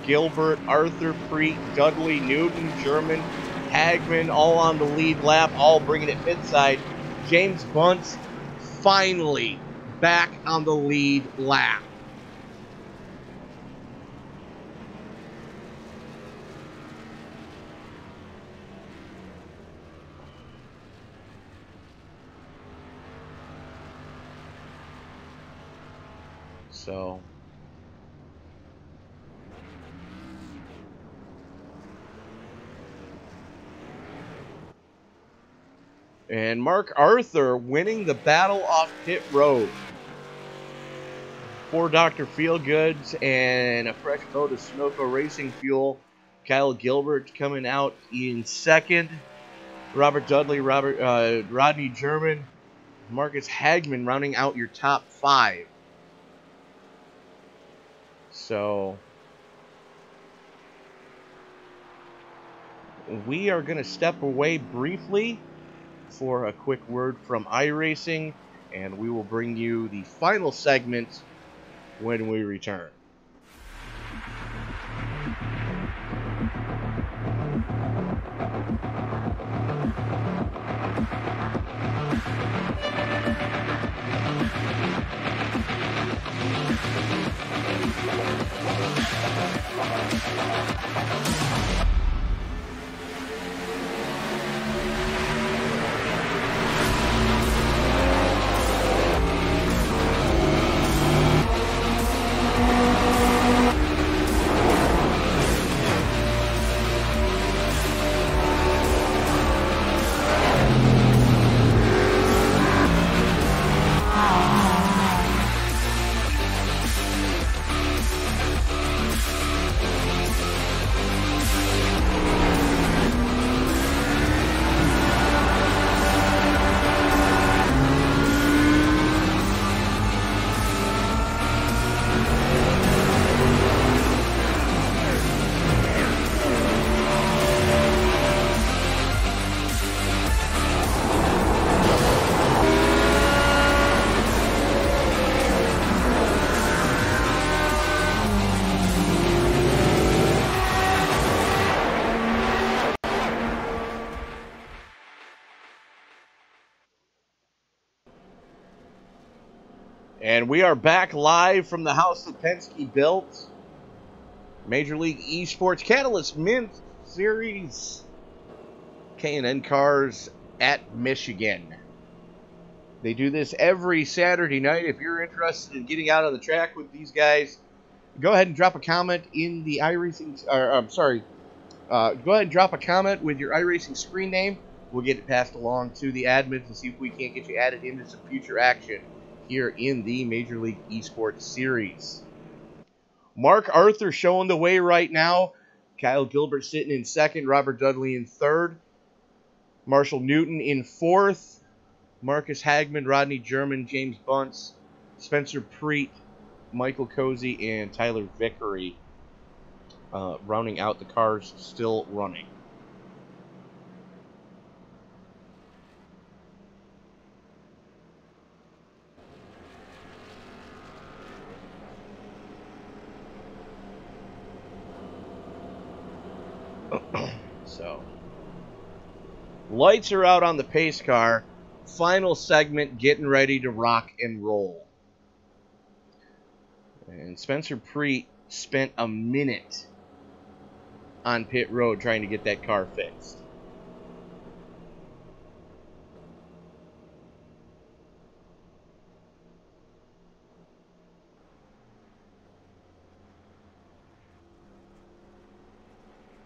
Gilbert, Arthur, Preet, Dudley, Newton, German, Hagman, all on the lead lap, all bringing it pit side. James Bunce finally back on the lead lap. So... and Mark Arthur winning the battle off pit road. For Dr. Feelgoods and a fresh coat of Sunoco Racing Fuel. Kyle Gilbert coming out in second. Robert Dudley, Rodney German, Marcus Hagman rounding out your top 5. So we are going to step away briefly for a quick word from iRacing, and we will bring you the final segment when we return. And we are back live from the house that Penske built. Major League eSports Catalyst Mint Series. K&N Cars at Michigan. They do this every Saturday night. If you're interested in getting out on the track with these guys, go ahead and drop a comment in the iRacing. Go ahead and drop a comment with your iRacing screen name. We'll get it passed along to the admins and see if we can't get you added into some future action here in the Major League Esports Series. Mark Arthur showing the way right now. Kyle Gilbert sitting in second. Robert Dudley in third. Marshall Newton in fourth. Marcus Hagman, Rodney German, James Bunce, Spencer Preet, Michael Cozy, and Tyler Vickery rounding out the cars still running. So, lights are out on the pace car. Final segment, getting ready to rock and roll. And Spencer Preet spent a minute on pit road trying to get that car fixed.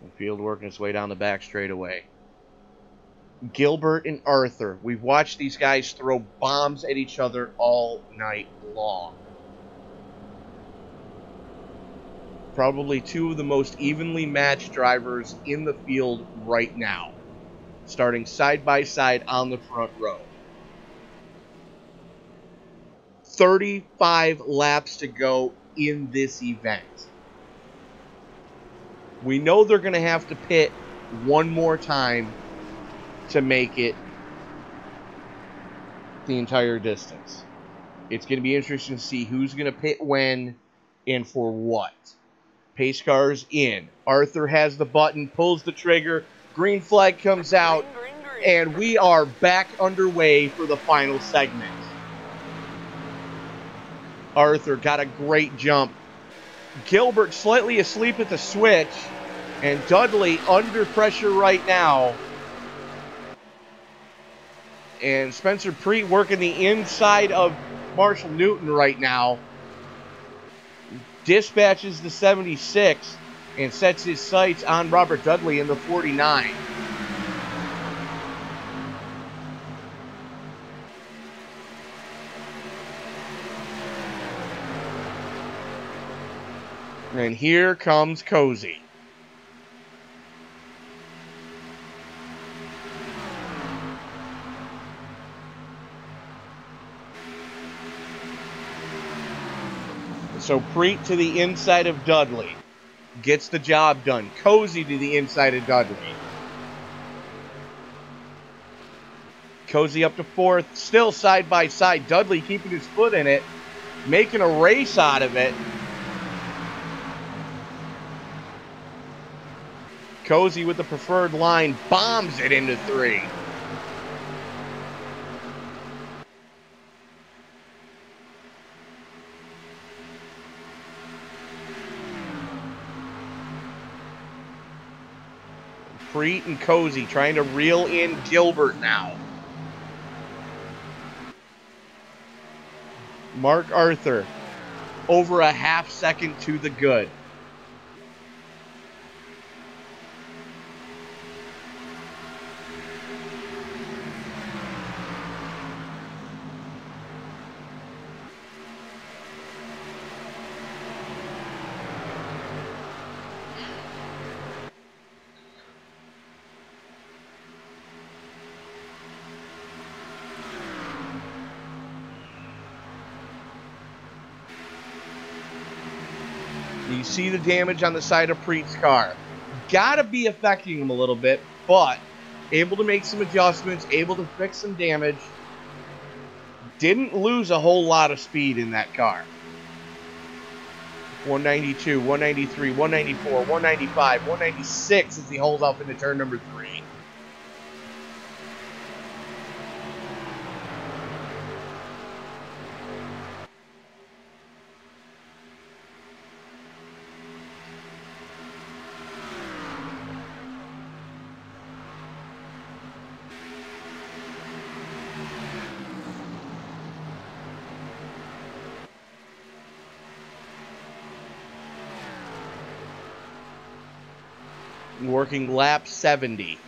And Field working his way down the back straightaway. Gilbert and Arthur. We've watched these guys throw bombs at each other all night long. Probably two of the most evenly matched drivers in the field right now. Starting side by side on the front row. 35 laps to go in this event. We know they're going to have to pit one more time to make it the entire distance. It's going to be interesting to see who's going to pit when and for what. Pace cars in. Arthur has the button, pulls the trigger, green flag comes out, and we are back underway for the final segment. Arthur got a great jump. Gilbert slightly asleep at the switch, and Dudley under pressure right now. And Spencer Preet working the inside of Marshall Newton right now. Dispatches the 76 and sets his sights on Robert Dudley in the 49. And here comes Cozy. So Preet to the inside of Dudley. Gets the job done. Cozy to the inside of Dudley. Cozy up to fourth. Still side by side. Dudley keeping his foot in it. Making a race out of it. Cozy with the preferred line. Bombs it into three. Preet and Cozy trying to reel in Gilbert now. Mark Arthur over a half second to the good. You see the damage on the side of Preet's car. Gotta be affecting him a little bit, but able to make some adjustments, able to fix some damage. Didn't lose a whole lot of speed in that car. 192, 193, 194, 195, 196 as he holds off into turn number 3. working lap 70.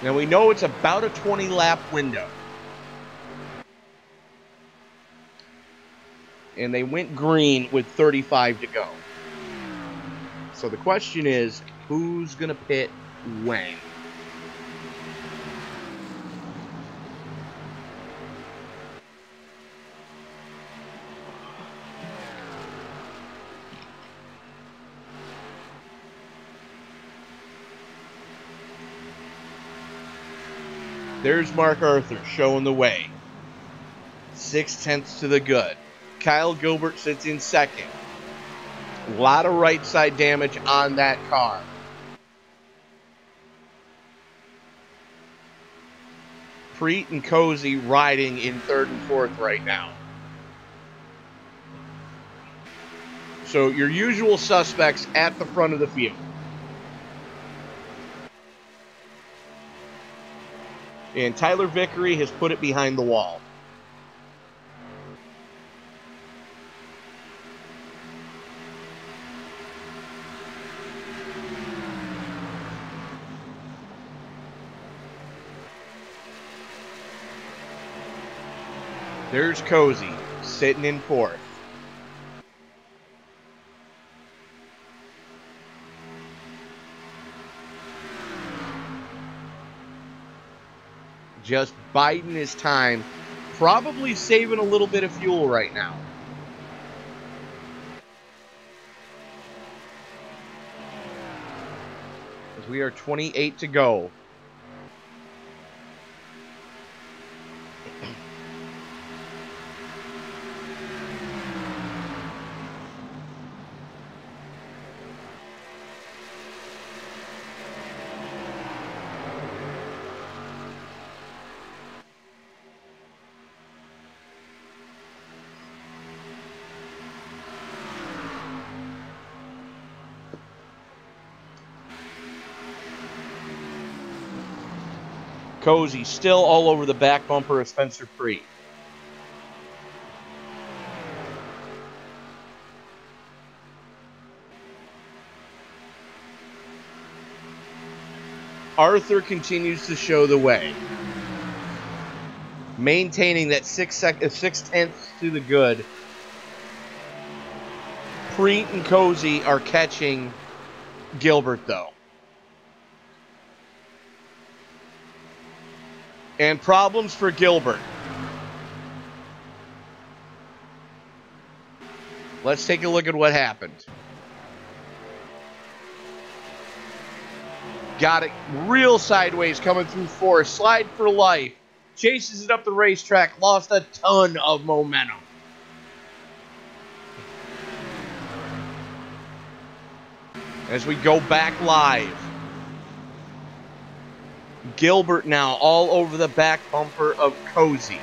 Now we know it's about a 20 lap window. And they went green with 35 to go. So the question is, who's going to pit when? There's Mark Arthur showing the way. 6/10 to the good. Kyle Gilbert sits in second. A lot of right side damage on that car. Preet and Cozy riding in third and fourth right now. So your usual suspects at the front of the field. And Tyler Vickery has put it behind the wall. There's Cozy sitting in fourth. Just biding his time, probably saving a little bit of fuel right now. As we are 28 to go. Cozy still all over the back bumper of Spencer Preet. Arthur continues to show the way. Maintaining that 6/10 to the good. Preet and Cozy are catching Gilbert, though. And problems for Gilbert. Let's take a look at what happened. Got it real sideways coming through fourth. Slide for life. Chases it up the racetrack. Lost a ton of momentum. As we go back live. Gilbert now all over the back bumper of Cozy.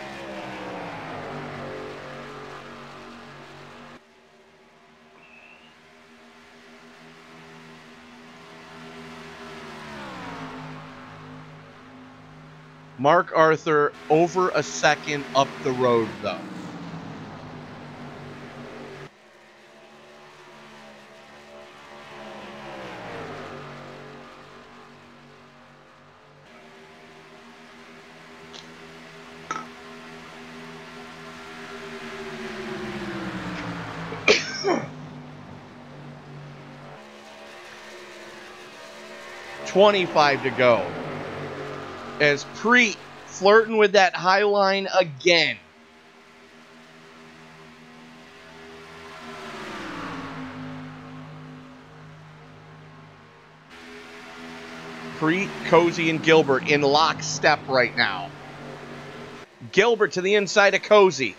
Mark Arthur over a second up the road, though. .25 to go. As Preet flirting with that high line again. Preet, Cozy, and Gilbert in lockstep right now. Gilbert to the inside of Cozy.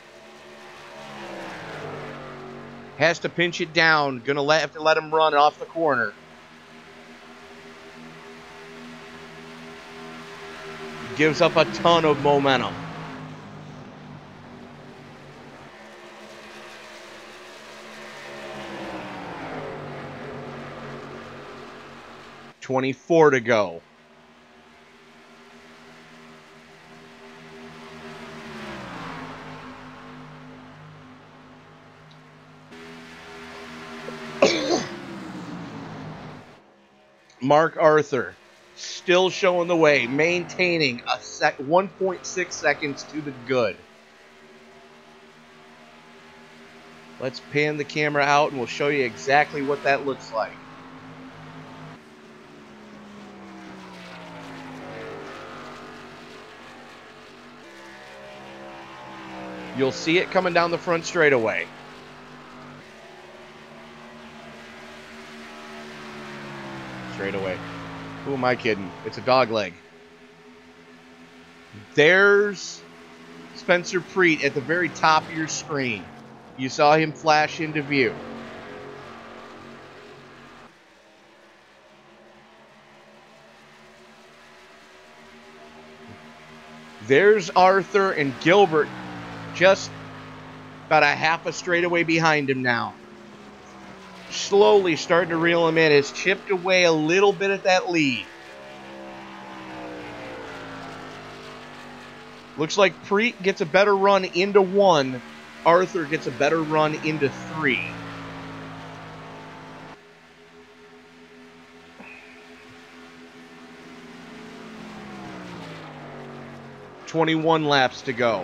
Has to pinch it down. Gonna have to let him run off the corner. Gives up a ton of momentum. .24 to go. Mark Arthur still showing the way, maintaining a 1.6 seconds to the good. Let's pan the camera out and we'll show you exactly what that looks like. You'll see it coming down the front straightaway. Straightaway. Who am I kidding? It's a dog leg. There's Spencer Preet at the very top of your screen. You saw him flash into view. There's Arthur and Gilbert just about a half a straightaway behind him now. Slowly starting to reel him in. Has chipped away a little bit at that lead. Looks like Preet gets a better run into 1. Arthur gets a better run into 3. "21 laps to go.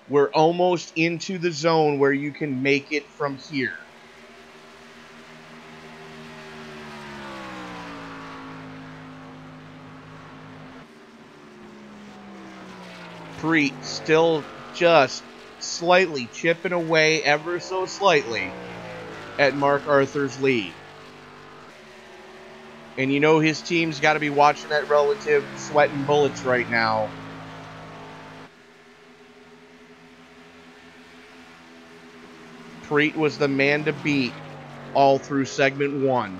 We're almost into the zone where you can make it from here. Preet still just slightly chipping away, ever so slightly, at Mark Arthur's lead. And you know his team's got to be watching that relative, sweating bullets right now. Preet was the man to beat all through segment 1,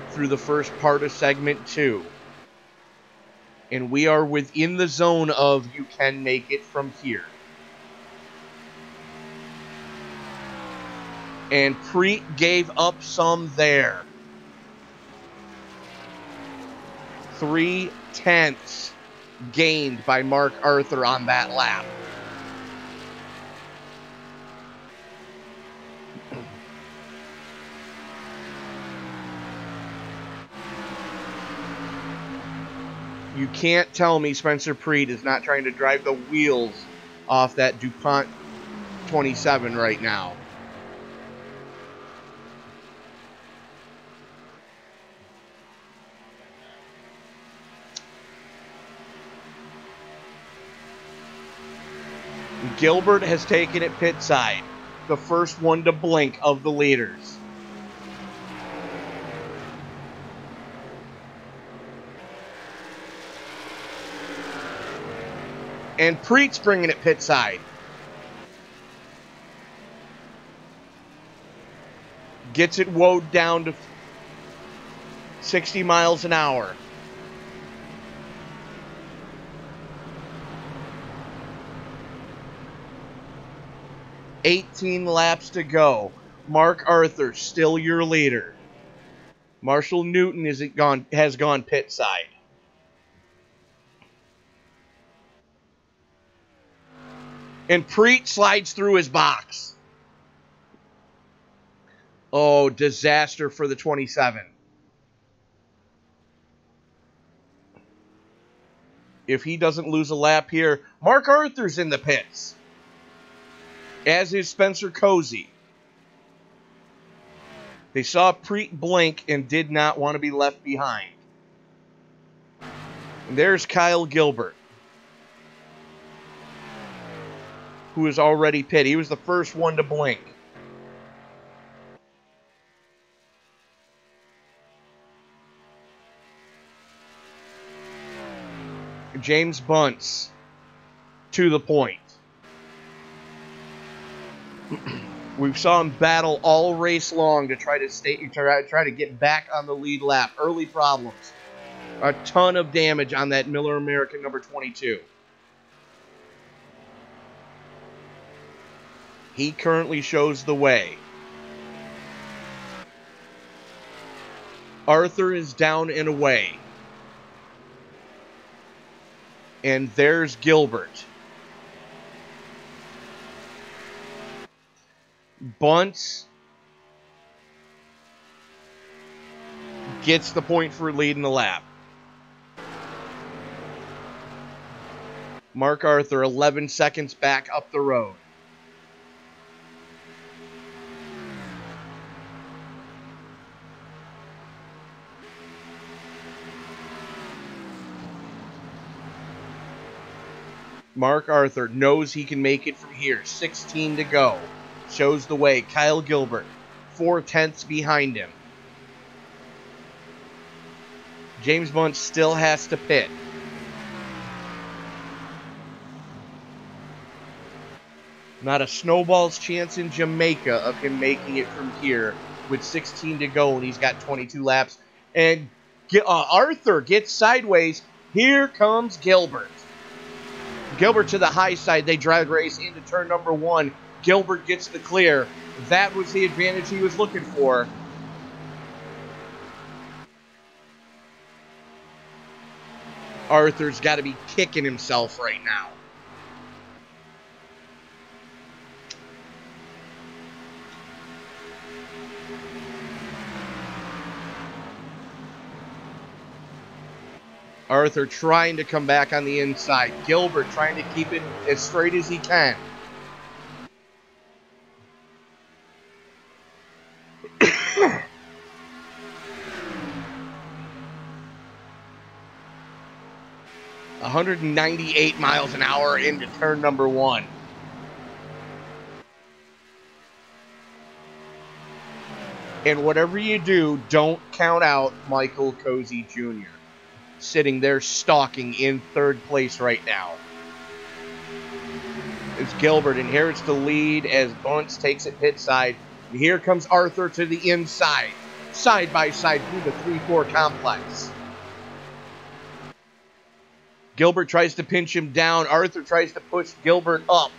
through the first part of segment 2. And we are within the zone of you can make it from here. And Preet gave up some there. 3/10 gained by Mark Arthur on that lap. You can't tell me Spencer Preet is not trying to drive the wheels off that DuPont 27 right now. Gilbert has taken it pit side, the first one to blink of the leaders. And Preet's bringing it pit side. Gets it woed down to 60 miles an hour. "18 laps to go. Mark Arthur, still your leader. Marshall Newton has gone pit side. And Preet slides through his box. Oh, disaster for the 27. If he doesn't lose a lap here, Mark Arthur's in the pits. As is Spencer Cozy. They saw Preet blink and did not want to be left behind. And there's Kyle Gilbert, who is already pit. He was the first one to blink. James Bunce to the point. We saw him battle all race long to try to get back on the lead lap. Early problems. A ton of damage on that Miller American number 22. He currently shows the way. Arthur is down and away. And there's Gilbert. Bunce gets the point for leading the lap. Mark Arthur 11 seconds back up the road. Mark Arthur knows he can make it from here. 16 to go. Shows the way. Kyle Gilbert, 4/10 behind him. James Bunch still has to pit. Not a snowball's chance in Jamaica of him making it from here with 16 to go, and he's got 22 laps. And Arthur gets sideways. Here comes Gilbert. Gilbert to the high side. They drag race into turn number 1. Gilbert gets the clear. That was the advantage he was looking for. Arthur's got to be kicking himself right now. Arthur trying to come back on the inside. Gilbert trying to keep it as straight as he can. ...198 miles an hour into turn number 1. And whatever you do, don't count out Michael Cozy Jr. sitting there stalking in 3rd place right now. It's Gilbert inherits the lead as Bunce takes it pit side. And here comes Arthur to the inside. Side by side through the 3-4 complex. Gilbert tries to pinch him down. Arthur tries to push Gilbert up.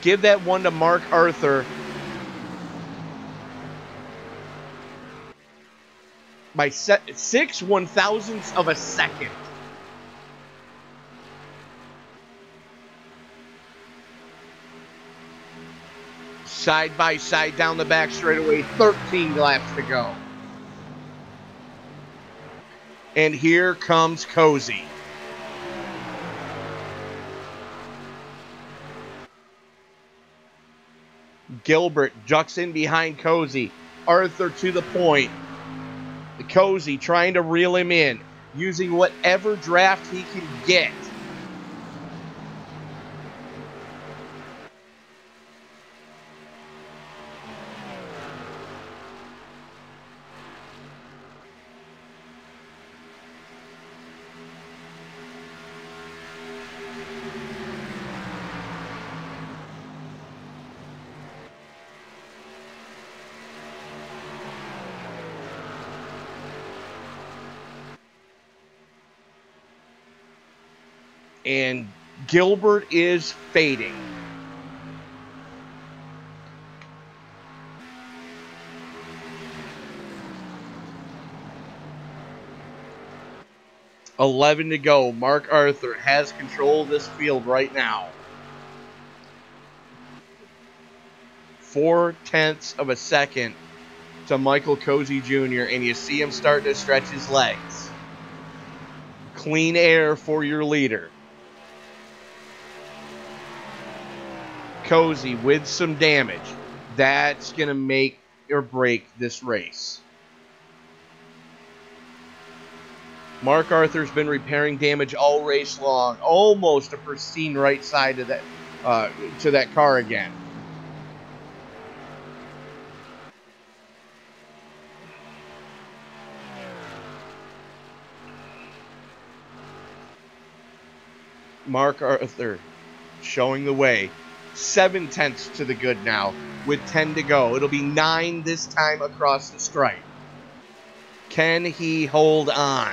Give that one to Mark Arthur. By 6 1/1000ths of a second. Side by side down the back straightaway, 13 laps to go. And here comes Cozy. Gilbert ducks in behind Cozy. Arthur to the point. Cozy trying to reel him in, using whatever draft he can get. And Gilbert is fading. $11 to go. Mark Arthur has control of this field right now. 4/10 of a second to Michael Cozy Jr. And you see him starting to stretch his legs. Clean air for your leader. Cozy with some damage. That's going to make or break this race. Mark Arthur's been repairing damage all race long. Almost a pristine right side of that to that car again. Mark Arthur showing the way. 7/10 to the good now with 10 to go. It'll be 9 this time across the stripe. Can he hold on?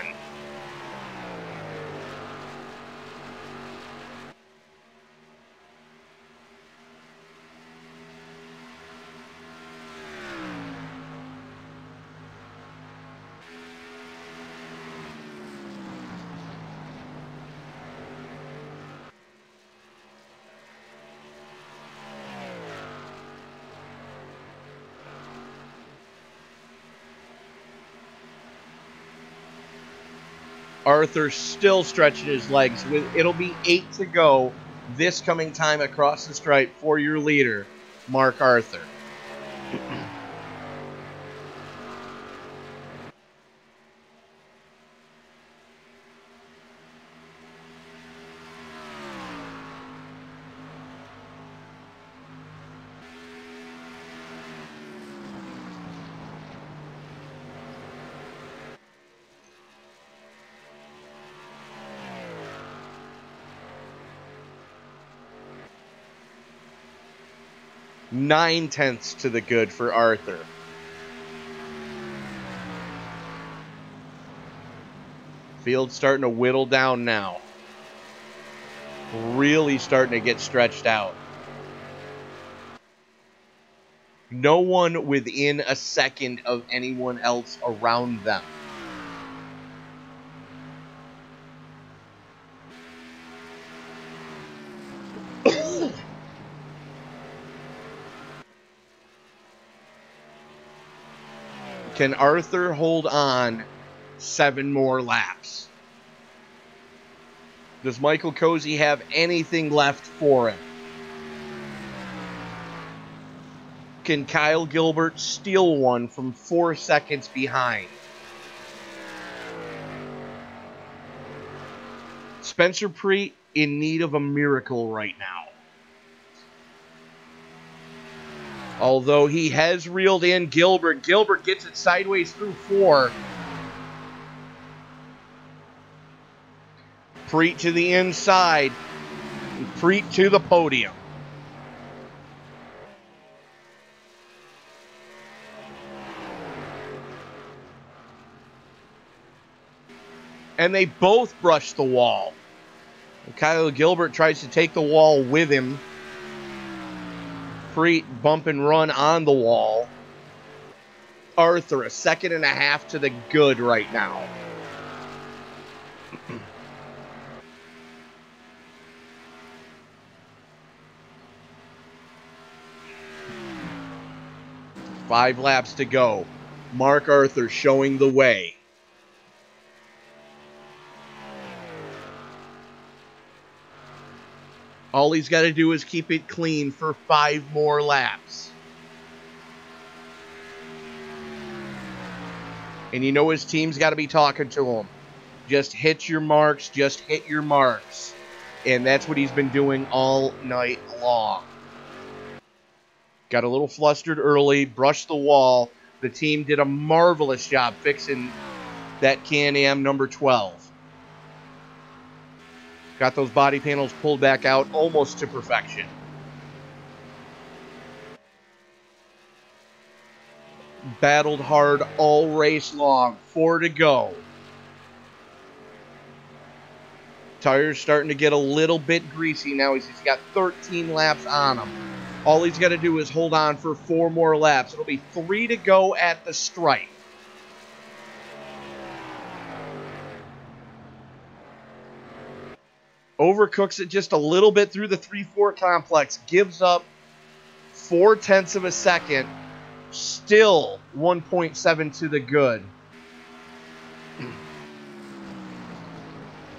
Arthur still stretching his legs. It'll be 8 to go this coming time across the stripe for your leader, Mark Arthur. Nine-tenths to the good for Arthur. Field's starting to whittle down now. Really starting to get stretched out. No one within a second of anyone else around them. Can Arthur hold on 7 more laps? Does Michael Cozy have anything left for him? Can Kyle Gilbert steal one from 4 seconds behind? Spencer Preet in need of a miracle right now. Although he has reeled in Gilbert. Gilbert gets it sideways through 4. Preet to the inside. Preet to the podium. And they both brush the wall. Kyle Gilbert tries to take the wall with him. Preet bump and run on the wall. Arthur, a 1.5 seconds to the good right now. Five laps to go. Mark Arthur showing the way. All he's got to do is keep it clean for 5 more laps. And you know his team's got to be talking to him. Just hit your marks, just hit your marks. And that's what he's been doing all night long. Got a little flustered early, brushed the wall. The team did a marvelous job fixing that Can-Am number 12. Got those body panels pulled back out almost to perfection. Battled hard all race long. 4 to go. Tires starting to get a little bit greasy now. He's got 13 laps on them. All he's got to do is hold on for 4 more laps. It'll be 3 to go at the stripe. Overcooks it just a little bit through the 3-4 complex. Gives up 0.4 of a second. Still 1.7 to the good.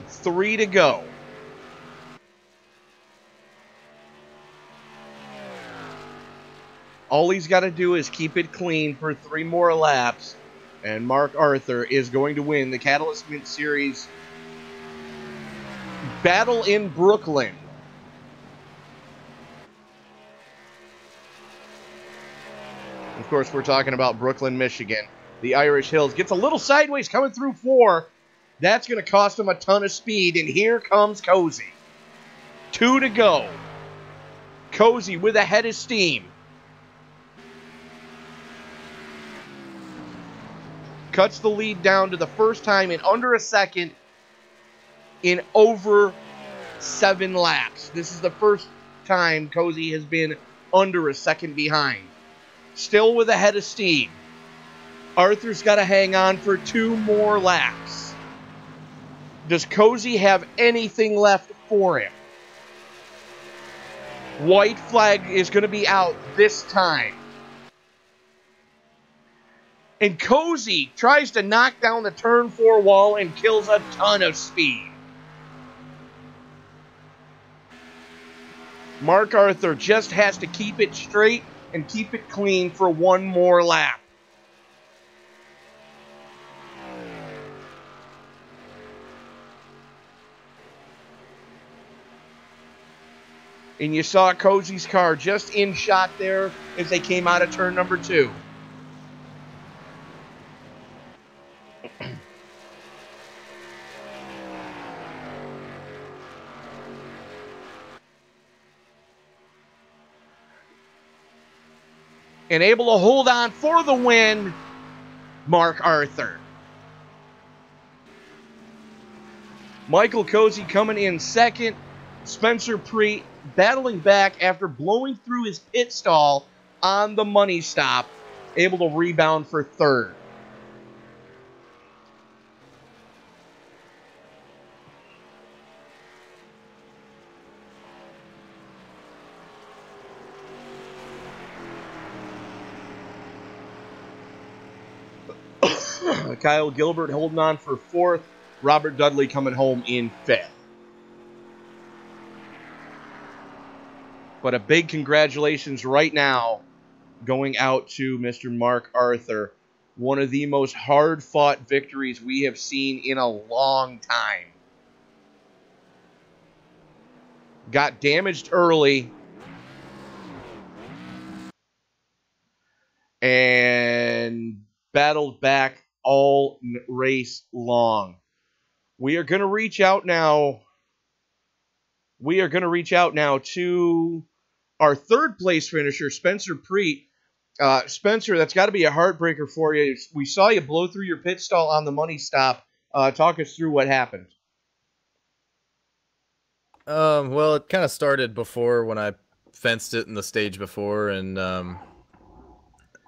3 to go. All he's got to do is keep it clean for 3 more laps. And Mark Arthur is going to win the Catalyst Mint Series Battle in Brooklyn. Of course, we're talking about Brooklyn, Michigan. The Irish Hills gets a little sideways coming through 4. That's going to cost him a ton of speed. And here comes Cozy. 2 to go. Cozy with a head of steam. Cuts the lead down to the first time in under a second in over 7 laps. This is the first time Cozy has been under a second behind. Still with a head of steam. Arthur's got to hang on for 2 more laps. Does Cozy have anything left for him? White flag is going to be out this time. And Cozy tries to knock down the turn 4 wall and kills a ton of speed. Mark Arthur just has to keep it straight and keep it clean for one more lap. And you saw Cozy's car just in shot there as they came out of turn number 2. And able to hold on for the win, Mark Arthur. Michael Cozy coming in second. Spencer Preet battling back after blowing through his pit stall on the money stop, able to rebound for third. Kyle Gilbert holding on for fourth. Robert Dudley coming home in fifth. But a big congratulations right now going out to Mr. Mark Arthur. One of the most hard-fought victories we have seen in a long time. Got damaged early. And battled back all race long. We are going to reach out now. We are going to reach out now to our third place finisher, Spencer Preet. Spencer, that's got to be a heartbreaker for you. We saw you blow through your pit stall on the money stop. Talk us through what happened. Well, it kind of started before when I fenced it in the stage before, and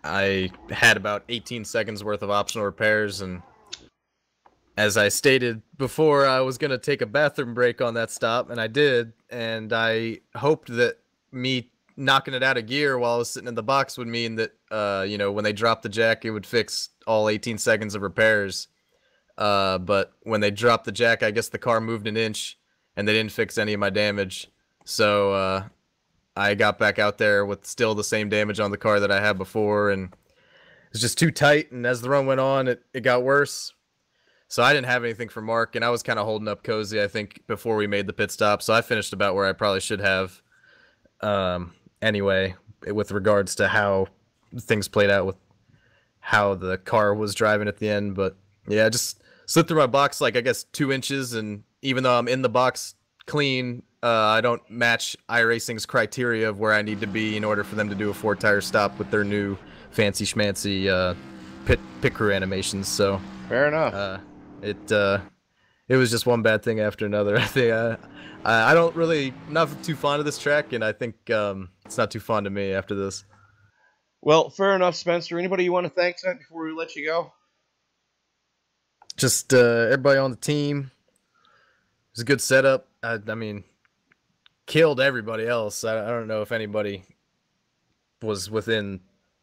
I had about 18 seconds worth of optional repairs, and as I stated before, I was going to take a bathroom break on that stop, and I did, and I hoped that me knocking it out of gear while I was sitting in the box would mean that, when they dropped the jack, it would fix all 18 seconds of repairs. But when they dropped the jack, I guess the car moved an inch, and they didn't fix any of my damage. So I got back out there with still the same damage on the car that I had before, and it was just too tight, and as the run went on, it got worse. So I didn't have anything for Mark, and I was kind of holding up Cozy, I think, before we made the pit stop. So I finished about where I probably should have. Anyway, with regards to how things played out with how the car was driving at the end. But yeah, I just slipped through my box like, I guess, 2 inches, and even though I'm in the box clean, I don't match iRacing's criteria of where I need to be in order for them to do a 4-tire stop with their new fancy schmancy pit crew animations. So fair enough. It was just one bad thing after another. I think I don't really, not too fond of this track, and I think it's not too fond of me after this. Well, fair enough, Spencer. Anybody you want to thank tonight before we let you go? Just everybody on the team. It was a good setup. I mean, killed everybody else. I don't know if anybody was within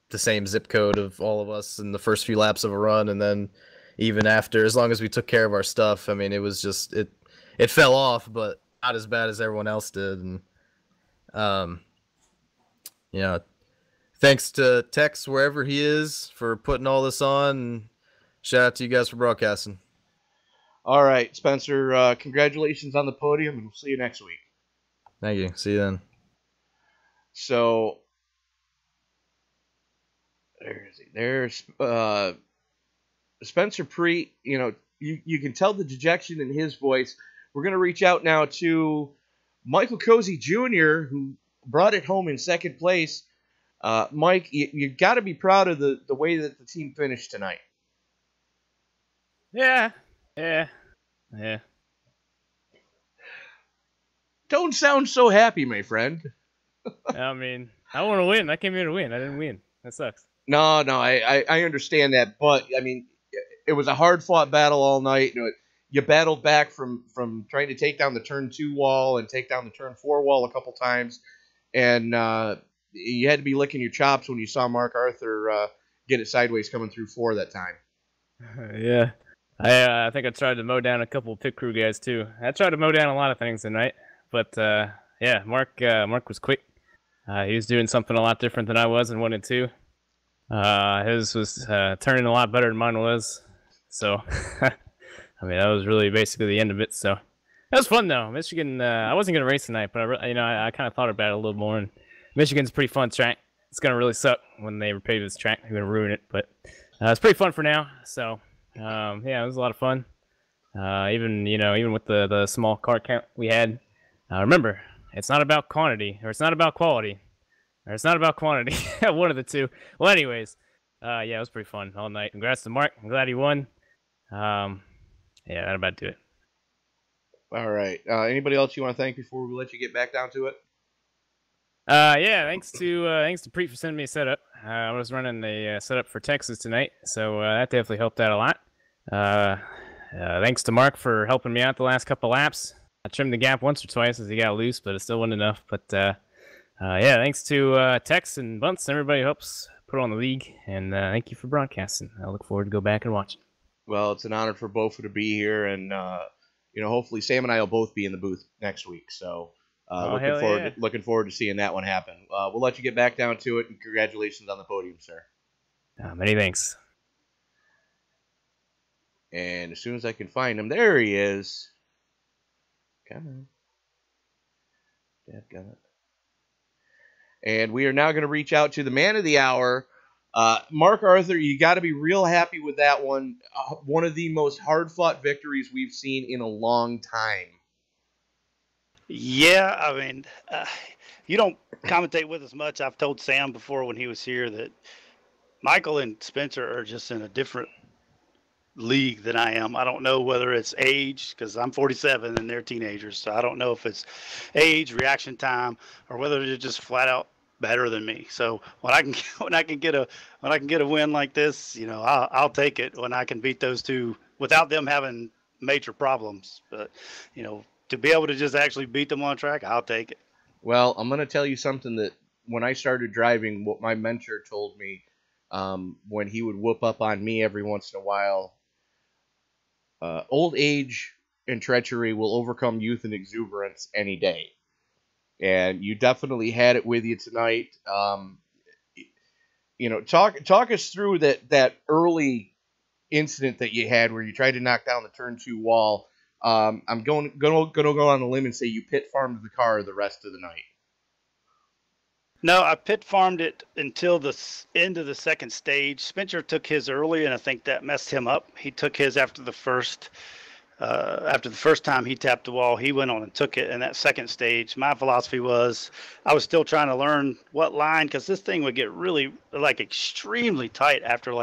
the same zip code of all of us in the first few laps of a run, and then even after, as long as we took care of our stuff, I mean, it was just, it fell off, but not as bad as everyone else did. And thanks to Tex wherever he is for putting all this on, and shout out to you guys for broadcasting. All right, Spencer, congratulations on the podium, and we'll see you next week. Thank you. See you then. So there's Spencer Preet. You can tell the dejection in his voice. We're going to reach out now to Michael Cozy Jr., who brought it home in second place. Mike, you got to be proud of the way that the team finished tonight. Yeah. Don't sound so happy, my friend. I mean, I want to win. I came here to win. I didn't win. That sucks. No, I understand that, but I mean, it was a hard-fought battle all night. You battled back from trying to take down the turn 2 wall and take down the turn 4 wall a couple times, and you had to be licking your chops when you saw Mark Arthur get it sideways coming through 4 that time. Yeah. I think I tried to mow down a couple of pit crew guys too. I tried to mow down a lot of things tonight, but yeah, Mark was quick. He was doing something a lot different than I was in 1 and 2. His was turning a lot better than mine was. So, I mean, that was really basically the end of it. So, that was fun though. Michigan. I wasn't gonna race tonight, but I kind of thought about it a little more. And Michigan's a pretty fun track. It's gonna really suck when they repave this track. They're gonna ruin it, but it's pretty fun for now. So, yeah, it was a lot of fun. Even with the small car count we had. Remember, it's not about quantity, or it's not about quality, or it's not about quantity. One of the two. Well, anyways, yeah, it was pretty fun all night. Congrats to Mark. I'm glad he won. Yeah, that about do it. All right. Anybody else you want to thank before we let you get back down to it? Yeah, thanks to Preet for sending me a setup. I was running the setup for Texas tonight, so that definitely helped out a lot. Thanks to Mark for helping me out the last couple laps. I trimmed the gap once or twice as he got loose, but it still wasn't enough. But yeah, thanks to Tex and Bunts and everybody who helps put on the league, and thank you for broadcasting. I look forward to go back and watch it. Well, it's an honor for both to be here, and hopefully Sam and I will both be in the booth next week. So looking forward to seeing that one happen. We'll let you get back down to it, and congratulations on the podium, sir. Many thanks. And as soon as I can find him, there he is. Come on. Dadgummit. And we are now going to reach out to the man of the hour, Mark Arthur. You got to be real happy with that one. One of the most hard-fought victories we've seen in a long time. Yeah, I mean, you don't commentate with us much. I've told Sam before when he was here that Michael and Spencer are just in a different league than I am. I don't know whether it's age, because I'm 47 and they're teenagers, so I don't know if it's age, reaction time, or whether they're just flat out better than me. So when I can get a win like this, I'll take it when I can beat those two without them having major problems. But to be able to just actually beat them on track, I'll take it. Well, I'm going to tell you something that when I started driving, what my mentor told me when he would whoop up on me every once in a while, old age and treachery will overcome youth and exuberance any day. And you definitely had it with you tonight. Talk us through that early incident that you had where you tried to knock down the turn 2 wall. I'm going to go on a limb and say you pit farmed the car the rest of the night. No, I pit farmed it until the end of the second stage. Spencer took his early, and I think that messed him up. He took his after the first time he tapped the wall. He went on and took it in that second stage. My philosophy was I was still trying to learn what line, because this thing would get really extremely tight after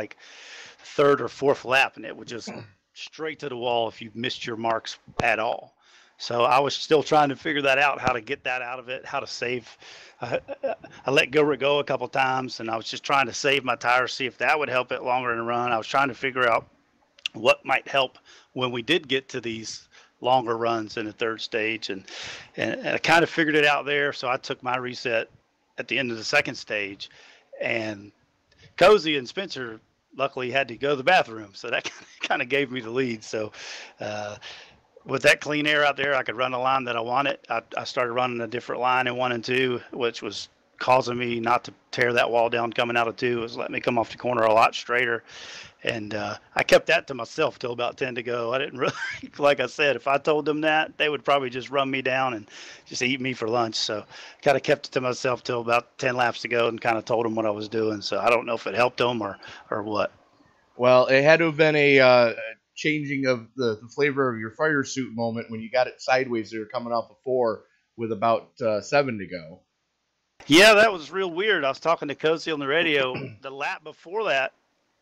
third or fourth lap, and it would just straight to the wall if you missed your marks at all. So I was still trying to figure that out, how to get that out of it, how to save. I let go a couple times, and I was just trying to save my tires, see if that would help it longer in the run. I was trying to figure out what might help when we did get to these longer runs in the third stage, and I kind of figured it out there. So I took my reset at the end of the second stage, and Cozy and Spencer luckily had to go to the bathroom, so that kind of gave me the lead. So with that clean air out there, I could run the line that I wanted. I started running a different line in 1 and 2, which was causing me not to tear that wall down coming out of 2. It was letting me come off the corner a lot straighter. And I kept that to myself till about 10 to go. I didn't really, like I said, if I told them that, they would probably just run me down and just eat me for lunch. So kind of kept it to myself till about 10 laps to go and kind of told them what I was doing. So I don't know if it helped them or what. Well, it had to have been a changing of the flavor of your fire suit moment when you got it sideways there coming off of 4 with about 7 to go. Yeah, that was real weird. I was talking to Cozy on the radio. The lap before that,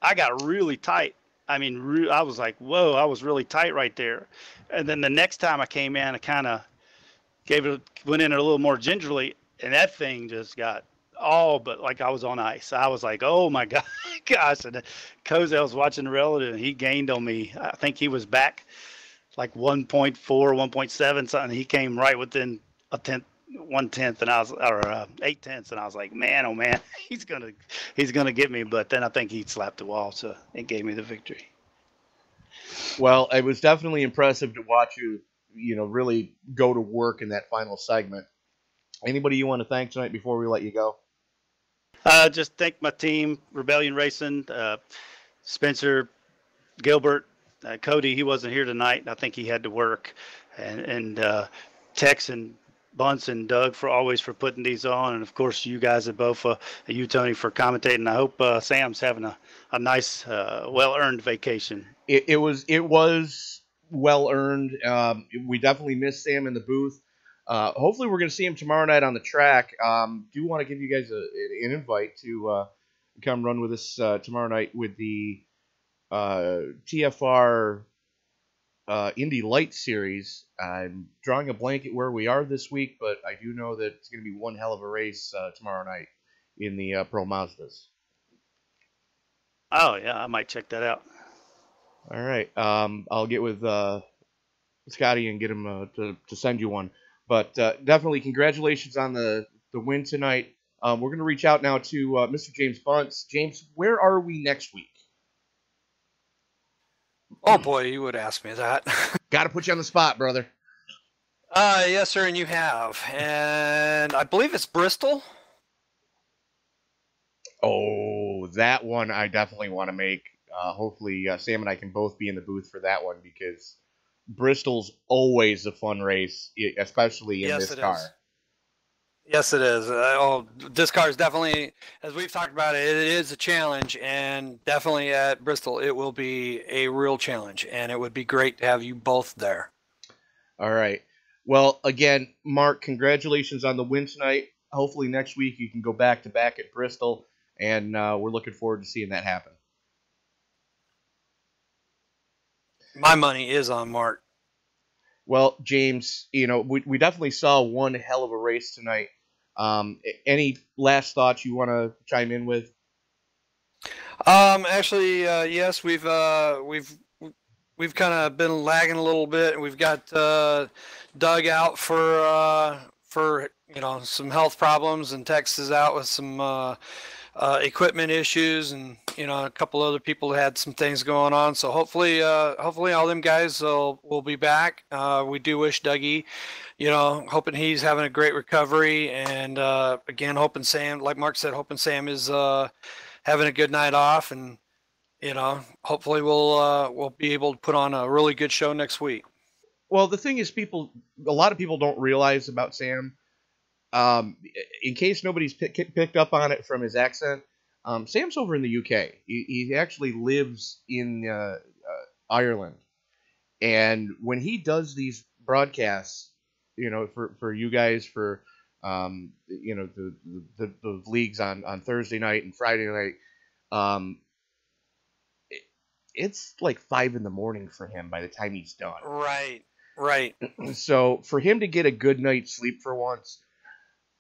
I got really tight. I mean, I was like, whoa, I was really tight right there. And then the next time I came in, I kind of went in a little more gingerly, and that thing just got all but like I was on ice. I was like, oh my gosh. And Cozy, I was watching the relative, and he gained on me. I think he was back like 1.4, 1.7 something. He came right within a tenth 1/10, and I was, or 8/10, and I was like, man, oh man, he's gonna get me. But then I think he slapped the wall, so it gave me the victory. Well, it was definitely impressive to watch you, really go to work in that final segment. Anybody you want to thank tonight before we let you go? Just thank my team, Rebellion Racing, Spencer, Gilbert, Cody. He wasn't here tonight. I think he had to work, and Tex and Bunce and Doug for putting these on, and of course you guys at BOFA, you Tony for commentating. I hope Sam's having a nice, well-earned vacation. It was well earned. We definitely missed Sam in the booth. Hopefully, we're going to see him tomorrow night on the track. Do want to give you guys an invite to come run with us tomorrow night with the TFR Indy Light Series. I'm drawing a blank at where we are this week, but I do know that it's going to be one hell of a race tomorrow night in the Pro Mazdas. Oh yeah, I might check that out. All right. I'll get with Scotty and get him to send you one. But definitely congratulations on the win tonight. We're going to reach out now to Mr. James Bunce. James, where are we next week? Oh boy, you would ask me that. Got to put you on the spot, brother. Yes, sir, and you have. And I believe it's Bristol. Oh, that one I definitely want to make. Hopefully, Sam and I can both be in the booth for that one because Bristol's always a fun race, especially in this car. Yes, it is. This car is definitely, as we've talked about it is a challenge, and definitely at Bristol, it will be a real challenge, and it would be great to have you both there. All right. Well, again, Mark, congratulations on the win tonight. Hopefully next week you can go back-to-back at Bristol, and we're looking forward to seeing that happen. My money is on Mark. Well, James, we definitely saw one hell of a race tonight. Any last thoughts you want to chime in with? Actually, yes, we've kind of been lagging a little bit. We've got Doug out for some health problems, and Tex is out with some equipment issues, and a couple other people had some things going on. So hopefully all them guys will be back. We do wish Dougie, hoping he's having a great recovery, and again hoping Sam, like Mark said, hoping Sam is having a good night off, and hopefully we'll be able to put on a really good show next week. Well, the thing is, a lot of people don't realize about Sam. In case nobody's picked up on it from his accent, Sam's over in the UK. He actually lives in Ireland, and when he does these broadcasts, for you guys, for the leagues on Thursday night and Friday night, it's like 5 a.m. for him by the time he's done. Right. So for him to get a good night's sleep for once.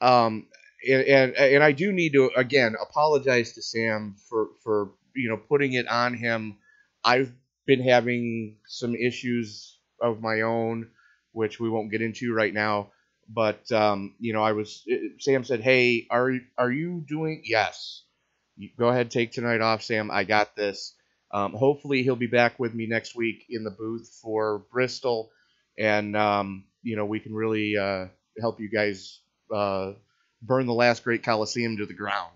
And I do need to again apologize to Sam for putting it on him. I've been having some issues of my own, which we won't get into right now. But Sam said, "Hey, are you doing?" Yes. Go ahead, take tonight off, Sam. I got this. Hopefully he'll be back with me next week in the booth for Bristol, and we can really help you guys burn the last great Coliseum to the ground.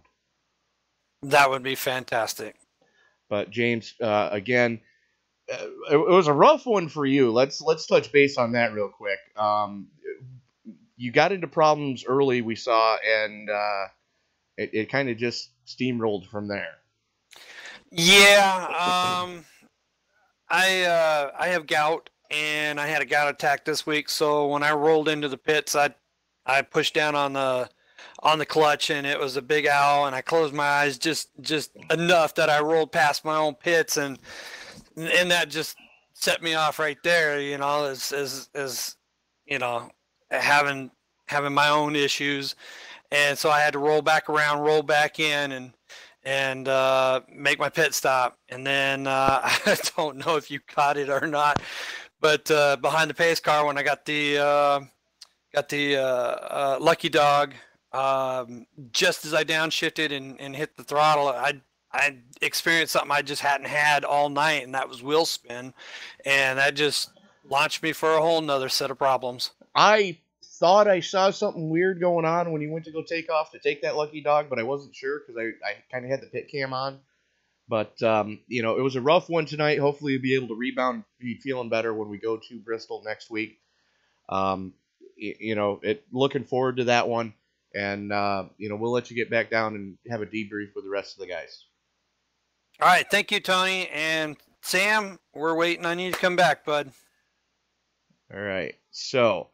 That would be fantastic. But James, again, it was a rough one for you. Let's touch base on that real quick. You got into problems early, we saw, and it kind of just steamrolled from there. Yeah, I have gout, and I had a gout attack this week. So when I rolled into the pits, I pushed down on the clutch, and it was a big ow, and I closed my eyes just enough that I rolled past my own pits, and that just set me off right there. As having my own issues, and so I had to roll back around, roll back in, and make my pit stop. And then I don't know if you caught it or not, but behind the pace car, when I got the got the lucky dog. Just as I downshifted and hit the throttle, I experienced something I just hadn't had all night, and that was wheel spin, and that just launched me for a whole nother set of problems. I thought I saw something weird going on when you went to go take off to take that lucky dog, but I wasn't sure because I kind of had the pit cam on. But, you know, it was a rough one tonight. Hopefully you'll be able to rebound, be feeling better when we go to Bristol next week. You know, looking forward to that one. And, you know, we'll let you get back down and have a debrief with the rest of the guys. All right. Thank you, Tony. And Sam, we're waiting on you to come back, bud. All right. So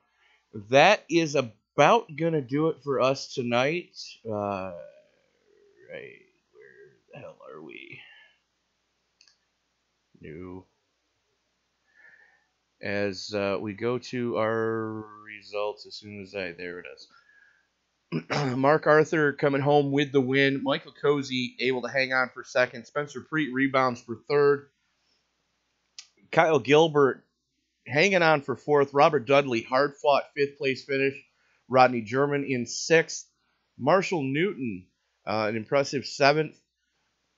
that is about going to do it for us tonight. Right. Where the hell are we? New. As we go to our results as soon as there it is. Mark Arthur coming home with the win. Michael Cozy able to hang on for second. Spencer Preet rebounds for third. Kyle Gilbert hanging on for fourth. Robert Dudley, hard-fought fifth-place finish. Rodney German in sixth. Marshall Newton, an impressive seventh.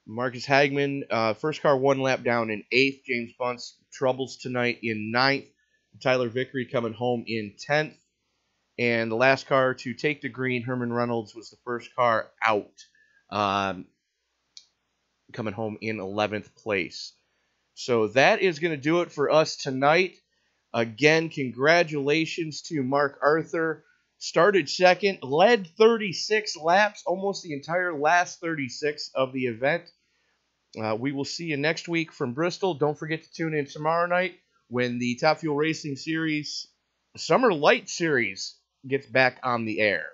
Marcus Hagman, first car one lap down in eighth. James Bunce, troubles tonight in ninth. Tyler Vickery coming home in 10th. And the last car to take the green, Herman Reynolds, was the first car out, coming home in 11th place. So that is going to do it for us tonight. Again, congratulations to Mark Arthur. Started second, led 36 laps, almost the entire last 36 of the event. We will see you next week from Bristol. Don't forget to tune in tomorrow night when the Top Fuel Racing Series Summer Light Series gets back on the air.